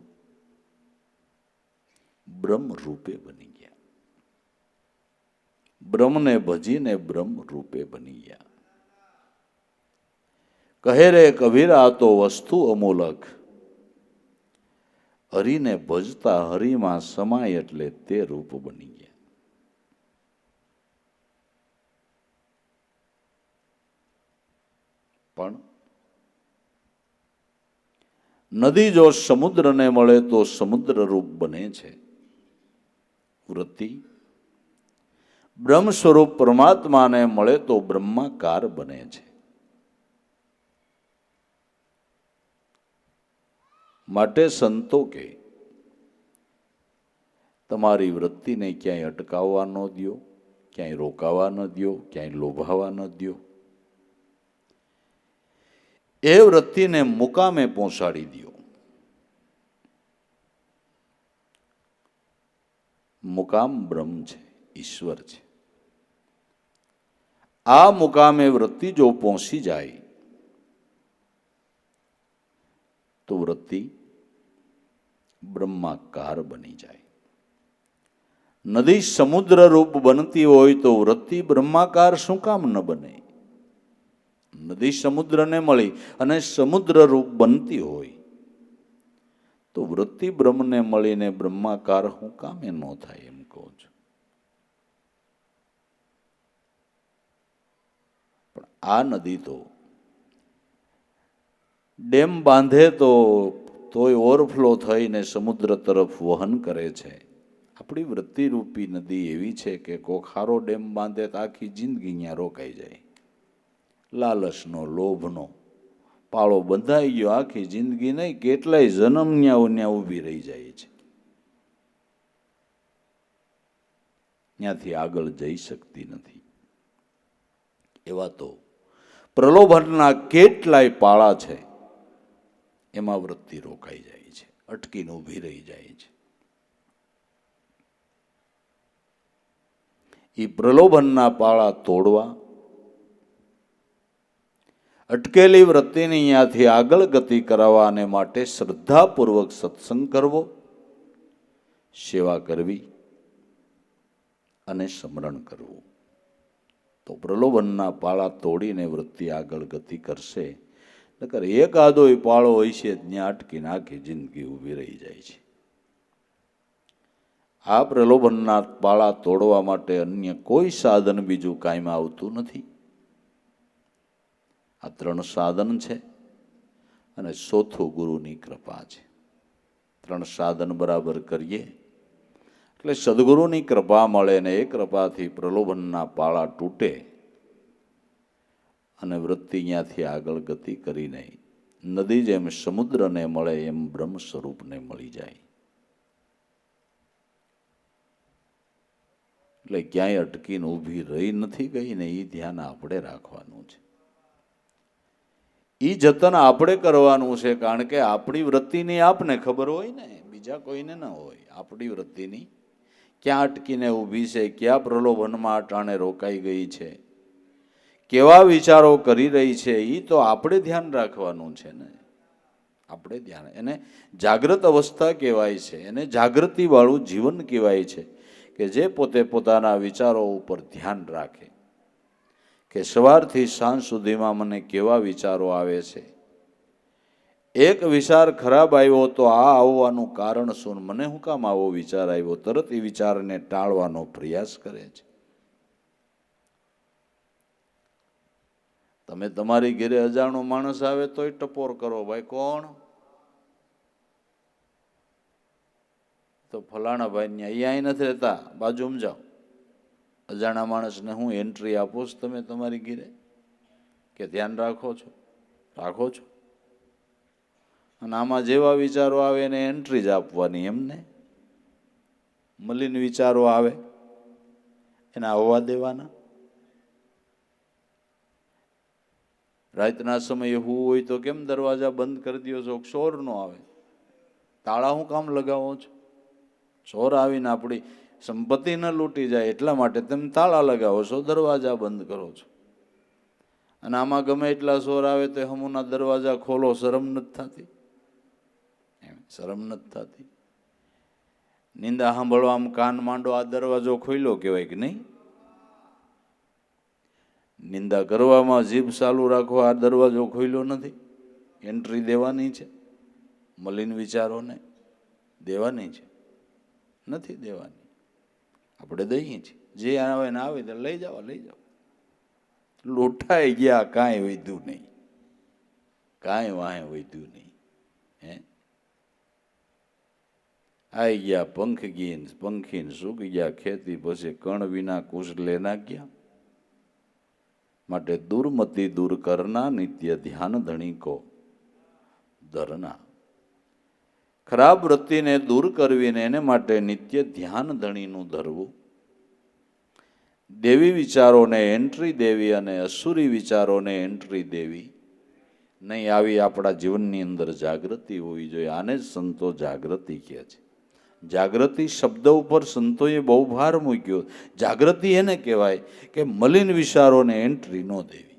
બ્રહ્મ રૂપે બની ગયા. બ્રહ્મને ભજીને બ્રહ્મ રૂપે બની ગયા. કહે રે કબીરા તો વસ્તુ અમૂલક, હરિને ભજતા હરિમાં સમાય એટલે તે રૂપ બની ગયા. પણ નદી જો સમુદ્રને મળે તો સમુદ્ર રૂપ બને છે. વૃત્તિ બ્રહ્મ સ્વરૂપ પરમાત્માને મળે તો બ્રહ્માકાર બને છે. માટે સંતો કે તમારી વૃત્તિને ક્યાંય અટકાવવા ન દો, ક્યાંય રોકાવા ન દો, ક્યાંય લોભાવા ન દો. એ વૃત્તિને મુકામે પહોંચાડી દો. મુકામ બ્રહ્મ છે, ઈશ્વર છે. આ મુકામે વૃત્તિ જો પહોંચી જાય તો વૃત્તિ બ્રહ્માકાર બની જાય. નદી સમુદ્ર રૂપ બનતી હોય તો વૃત્તિ બ્રહ્માકાર શું કામ ન બને? નદી સમુદ્રને મળી અને સમુદ્ર રૂપ બનતી હોય તો વૃત્તિ બ્રહ્મને મળીને બ્રહ્માકાર શું કામે ન થાય એમ કહું છું. પણ આ નદી તો ડેમ બાંધે તોય ઓવરફ્લો થઈને સમુદ્ર તરફ વહન કરે છે. આપણી વૃત્તિરૂપી નદી એવી છે કે કોક ખારો ડેમ બાંધે તો આખી જિંદગી અહીંયા રોકાઈ જાય. લાલચનો, લોભનો પાળો બંધાઈ ગયો, આખી જિંદગી નહીં કેટલાય જન્મ ત્યાં ઊભી રહી જાય છે. ત્યાંથી આગળ જઈ શકતી નથી. એવા તો પ્રલોભનના કેટલાય પાળા છે, એમાં વૃત્તિ રોકાઈ જાય છે, અટકીને ઊભી રહી જાય છે. એ પ્રલોભનના પાળા તોડવા, અટકેલી વૃત્તિને અહીંયાથી આગળ ગતિ કરાવવાને માટે શ્રદ્ધાપૂર્વક સત્સંગ કરવો, સેવા કરવી અને સ્મરણ કરવું. તો પ્રલોભનના પાળા તોડીને વૃત્તિ આગળ ગતિ કરશે. નકર એકાદો પાળો હોય છે ત્યાં અટકીને આખી જિંદગી ઊભી રહી જાય છે. આ પ્રલોભનના પાળા તોડવા માટે અન્ય કોઈ સાધન બીજું કાયમ આવતું નથી. આ 3 સાધન છે અને ચોથું ગુરુની કૃપા છે. 3 સાધન બરાબર કરીએ એટલે સદગુરુની કૃપા મળે ને એ કૃપાથી પ્રલોભનના પાળા તૂટે અને વૃત્તિ ત્યાંથી આગળ ગતિ કરીને નદી જેમ સમુદ્રને મળે એમ બ્રહ્મ સ્વરૂપને મળી જાય. એટલે ક્યાંય અટકીને ઊભી રહી નથી ગઈ ને એ ધ્યાન આપણે રાખવાનું છે. એ જતન આપણે કરવાનું છે, કારણ કે આપણી વૃત્તિની આપને ખબર હોય ને, બીજા કોઈને ન હોય. આપણી વૃત્તિની ક્યાં અટકીને ઊભી છે, ક્યાં પ્રલોભનમાં અટાણે રોકાઈ ગઈ છે, કેવા વિચારો કરી રહી છે, એ તો આપણે ધ્યાન રાખવાનું છે ને. આપણે ધ્યાન, એને જાગૃત અવસ્થા કહેવાય છે, એને જાગૃતિવાળું જીવન કહેવાય છે કે જે પોતે પોતાના વિચારો ઉપર ધ્યાન રાખે કે સવારથી સાંજ સુધીમાં મને કેવા વિચારો આવે છે. એક વિચાર ખરાબ આવ્યો તો આ આવવાનું કારણ શું, મને શું કામ આવો વિચાર આવ્યો, તરત એ વિચારને ટાળવાનો પ્રયાસ કરે છે. તમે તમારી ઘરે અજાણો માણસ આવે તોય ટપોર કરો, ભાઈ કોણ? તો ફલાણા ભાઈ અહીંયા નથી રહેતા, બાજુમાં જાઓ. અજાણા માણસને હું એન્ટ્રી આપો છો તમે તમારી ઘરે? કે ધ્યાન રાખો છો? રાખો છો. અને આમાં જેવા વિચારો આવે એને એન્ટ્રી જ આપવાની. એમને મલિન વિચારો આવે એને આવવા દેવાના. રાતના સમયે હું હોય તો કેમ દરવાજા બંધ કરી દો છો? ચોર નો આવે. તાળા હું કામ લગાવો છો? ચોર આવીને આપણી સંપત્તિ ન લૂંટી જાય એટલા માટે તમે તાળા લગાવો છો, દરવાજા બંધ કરો છો. અને આમાં ગમે એટલા ચોર આવે તો હમુના દરવાજા ખોલો, શરમ નથી થતી? શરમ નથી થતી? નિંદા સાંભળવામાં કાન માંડો, આ દરવાજો ખોલ્યો કહેવાય કે નહીં? નિંદા કરવામાં જીભ ચાલુ રાખો, આ દરવાજો ખોલ્યો નથી? એન્ટ્રી દેવાની છે? મલિન વિચારોને દેવાની છે? નથી દેવાની. આપણે દઈએ છીએ, જે આવે ને આવે તો લઈ જાઓ, લઈ જાઓ. લૂંટાઈ ગયા, કાંઈ વધ્યું નહીં, કાંઈ વાંહે વધ્યું નહીં. હે આઈ ગયા પંખીન સૂકી ગયા ખેતી, પછી કણ વિના કુશલે ના ગયા. માટે દુર્મતિ દૂર કરના, નિત્ય ધ્યાન ધણીકો ધરના. ખરાબ વૃત્તિને દૂર કરવીને એને માટે નિત્ય ધ્યાન ધણીનું ધરવું. દેવી વિચારોને એન્ટ્રી દેવી અને અસુરી વિચારોને એન્ટ્રી દેવી નહીં. આવી આપણા જીવનની અંદર જાગૃતિ હોવી જોઈએ. આને જ સંતો જાગૃતિ કહે છે. જાગૃતિ શબ્દ ઉપર સંતોએ બહુ ભાર મૂક્યો. જાગૃતિ એને કહેવાય કે મલિન વિચારોને એન્ટ્રી ન દેવી.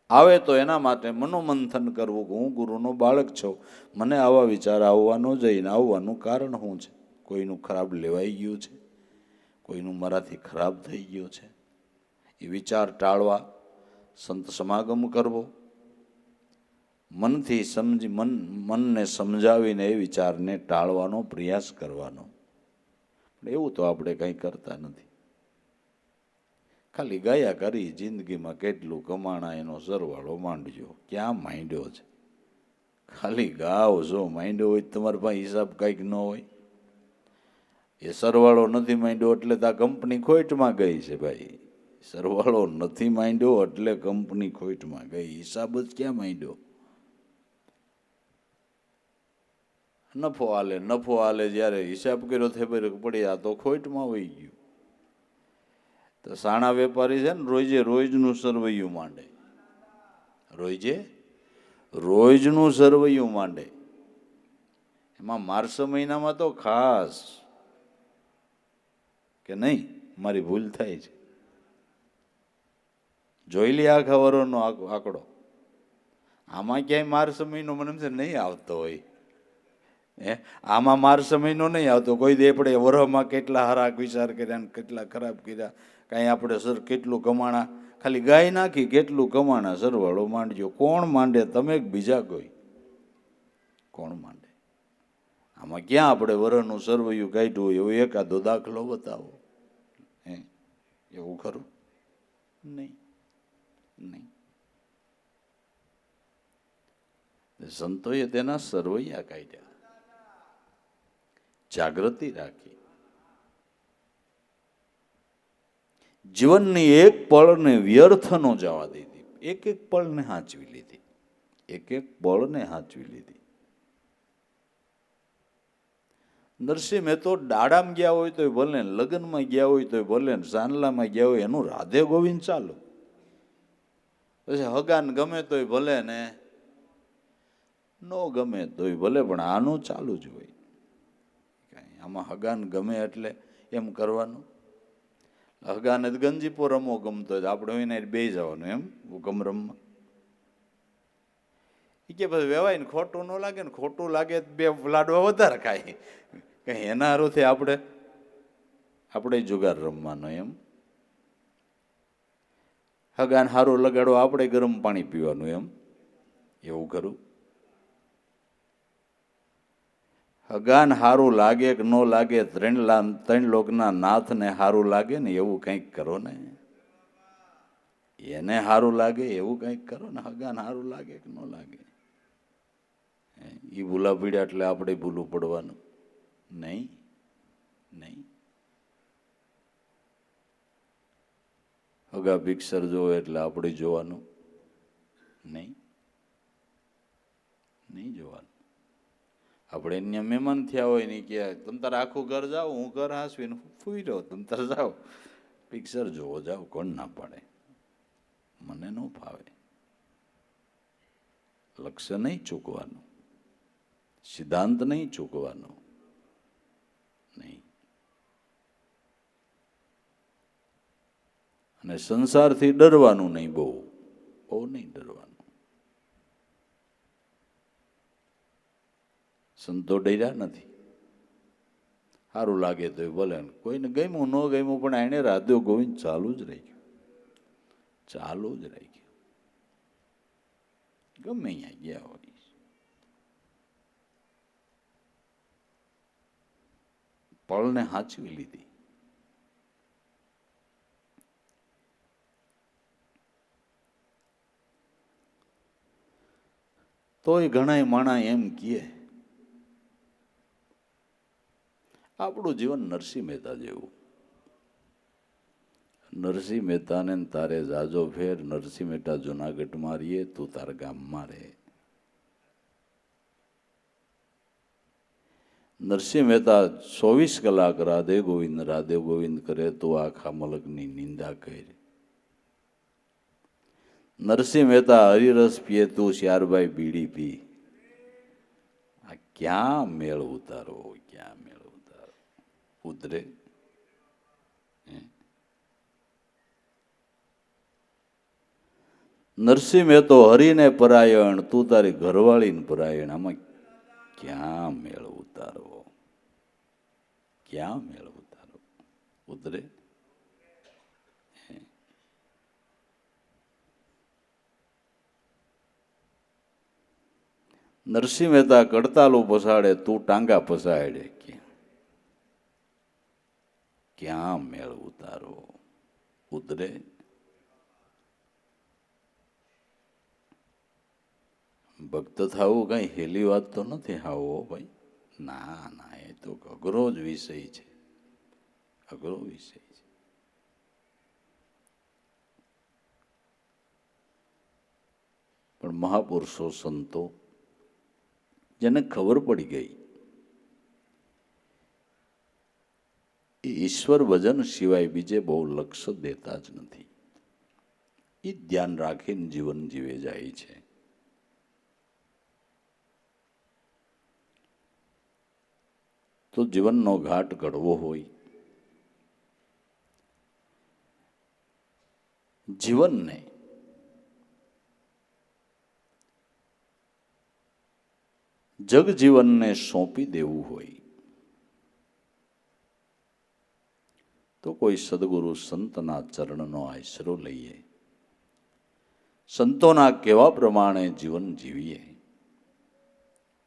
આવે તો એના માટે મનોમંથન કરવું કે હું ગુરુનો બાળક છું, મને આવા વિચાર આવવાનો જઈને આવવાનું કારણ શું છે? કોઈનું ખરાબ લેવાઈ ગયું છે, કોઈનું મારાથી ખરાબ થઈ ગયું છે, એ વિચાર ટાળવા સંત સમાગમ કરવો, મનથી મનને સમજાવીને એ વિચારને ટાળવાનો પ્રયાસ કરવાનો. એવું તો આપણે કંઈ કરતા નથી. ખાલી ગાયા કરી જિંદગીમાં કેટલું કમાણા એનો સરવાળો માંડજો. ક્યાં માંડ્યો છે? ખાલી ગાવ જો માંડ્યો હોય તમારી પાસે હિસાબ કંઈક ન હોય. એ સરવાળો નથી માંડ્યો એટલે તો આ કંપની ખોટમાં ગઈ છે ભાઈ. સરવાળો નથી માંડ્યો એટલે કંપની ખોટમાં ગઈ. હિસાબ જ ક્યાં માંડ્યો? નફો હાલે જ્યારે હિસાબ કર્યો ખબર પડી આ તો ખોટમાં વહી ગયું. તો સાણા વેપારી છે ને રોજનું સરવૈયું માંડે. રોજનું સરવૈયું માંડે. એમાં માર્ચ મહિનામાં તો ખાસ કે નહીં, મારી ભૂલ થાય છે. જોઈ લે આખા વરોનો આંકડો. આમાં ક્યાંય માર્ચ મહિનો મને એમ છે નહીં આવતો હોય. આમાં માર્ચ મહિનો નહીં આવતો. કોઈ દે આપણે વરોમાં કેટલા હારા વિચાર કર્યા ને કેટલા ખરાબ કર્યા, કાંઈ આપણે સર કેટલું કમાણા, ખાલી ગાય નાખી કેટલું કમાણા સરવાળો માંડજો. કોણ માંડે? તમે બીજા કોઈ? કોણ માંડે? આમાં ક્યાં આપણે વરનું સરવૈયું કાઢ્યું એવો એકાદો દાખલો બતાવો. એવું ખરું? નહીં. સંતોએ તેના સરવૈયા કાઢ્યા, જાગૃતિ રાખી. જીવનની એક પળને વ્યર્થ ન જવા દીધી. એક પળને હાંચવી લીધી. પળને હાંચવી લીધી. નરસિંહ મહેતો દાડામાં ગયા હોય તોય ભલે, લગ્નમાં ગયા હોય તોય ભલે, સાનલામાં ગયા હોય એનું રાધે ગોવિંદ ચાલુ. પછી હગાન ગમે તોય ભલે ને ન ગમે તોય ભલે, પણ આનું ચાલુ જ હોય. આમાં હગાન ગમે એટલે એમ કરવાનું. હગાને ગંજીપો રમો ગમતો હોય આપણે એને બે જવાનું એમ ગમ રમવા. એ કે પછી વેવાય ને ખોટું ન લાગે ને, ખોટું લાગે બે લાડવા વધારે ખાય. કઈ એના હારુંથી આપણે જુગાર રમવાનો એમ. હગાન હારું લગાડો આપણે ગરમ પાણી પીવાનું એમ. એવું ખરું? હગાન હારું લાગે કે ન લાગે, ત્રણ લોકના નાથને હારું લાગે ને એવું કંઈક કરો ને. એને હારું લાગે એવું કંઈક કરો ને. હગાન હારું લાગે કે ન લાગે, એ ભૂલા પીડ્યા એટલે આપણે ભૂલું પડવાનું નહીં. હગા પિક્ચર જોવે એટલે આપણે જોવાનું નહીં જોવાનું. આપણે અહીંયા મહેમાન થયા હોય ને કે તમ તારે આખું ઘર જાઓ, હું ઘર હાંસવીને ફૂઈ રહ્યો, તમ તારે જાઓ પિક્ચર જોવો જાઓ. કોણ ના પાડે? મને ન ફાવે. લક્ષ્ય નહીં ચૂકવાનું, સિદ્ધાંત નહીં ચૂકવાનો. નહીં. અને સંસારથી ડરવાનું નહીં. બહુ નહીં ડરવાનું. સંતો ડર્યા નથી. સારું લાગે તો ભલે, કોઈને ગમ્યું ન ગમ્યું, પણ એને રાધે ગોવિંદ ચાલુ જ રાખ્યું. ગમે અહીંયા ગયા હોય. પળને હાંચવી લીધી. તોય ઘણાય માણા એમ કહે આપણું જીવન નરસિંહ મહેતા જેવું. નરસિંહ મહેતાને તારે જાજો ફેર. નરસિંહ મહેતા જુનાગઢમાં રહીએ, તું તારા ગામમાં રહે. નરસિંહ મહેતા 24 કલાક રાધે ગોવિંદ કરે તો આખા મલકની નિંદા કરી. નરસિંહ મહેતા હરિરસ પીએ તું શ્યારભાઈ બીડી પી. આ ક્યાં મેળ ઉતારો, ક્યાં મેળ ઉતારો ઉતરે. નરસિંહ મહેતો હરિને પરાયણ, તું તારી ઘરવાળીને પરાયણ. આમાં ક્યાં મેળ ઉતારો, ક્યાં મેળ ઉતારો ઉતરે. નરસિંહ મહેતા કડતાલું પસાડે, તું ટાંગા પસાડે. ક્યાં મેળ ઉતારો ઉતરે. ભક્ત થવું કઈ હેલી વાત તો નથી. હાવો ભાઈ, ના ના, એ તો અઘરો જ વિષય છે, અઘરો વિષય છે. પણ મહાપુરુષો સંતો જેને ખબર પડી ગઈ એ ઈશ્વર ભજન સિવાય બીજે બહુ લક્ષ્ય દેતા જ નથી. એ ધ્યાન રાખીને જીવન જીવે જાય છે. તો જીવનનો ઘાટ ઘડવો હોય, જીવનને જગજીવનને સોંપી દેવું હોય તો કોઈ સદગુરુ સંતના ચરણનો આશરો લઈએ, સંતોના કહેવા પ્રમાણે જીવન જીવીએ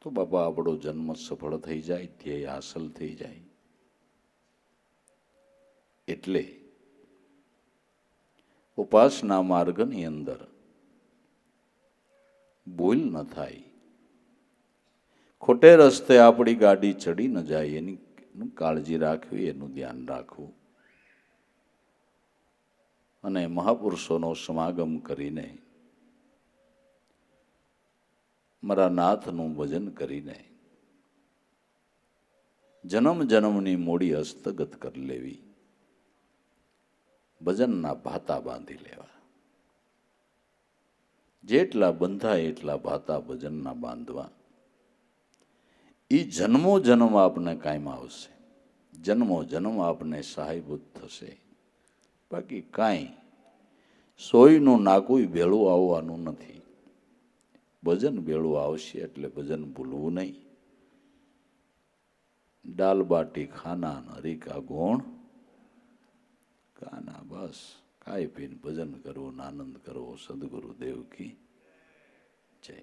તો બાપા આપણો જન્મ સફળ થઈ જાય, ધ્યેય હાંસલ થઈ જાય. એટલે ઉપાસના માર્ગની અંદર ભૂલ ન થાય, ખોટે રસ્તે આપણી ગાડી ચડી ન જાય એની કાળજી રાખવી, એનું ધ્યાન રાખવું. અને મહાપુરુષોનો સમાગમ કરીને, મારા નાથનું ભજન કરીને જન્મ જન્મની મૂડી હસ્તગત કરી લેવી, ભજનના ભાતા બાંધી લેવા. જેટલા બંધાય એટલા ભાતા ભજનના બાંધવા. એ જન્મો જન્મ આપને કાયમ આવશે, જન્મો જન્મ આપને સહાયભૂત થશે. બાકી કાંઈ સોયનું નાકું ભેળું આવવાનું નથી. ભજન ભેળું આવશે એટલે ભજન ભૂલવું નહીં. દાલ બાટી ખાના હરી કા ગુણ ગાના. બસ ખાઈ પીને ભજન કરવું, આનંદ કરવો. સદગુરુદેવ કી જય.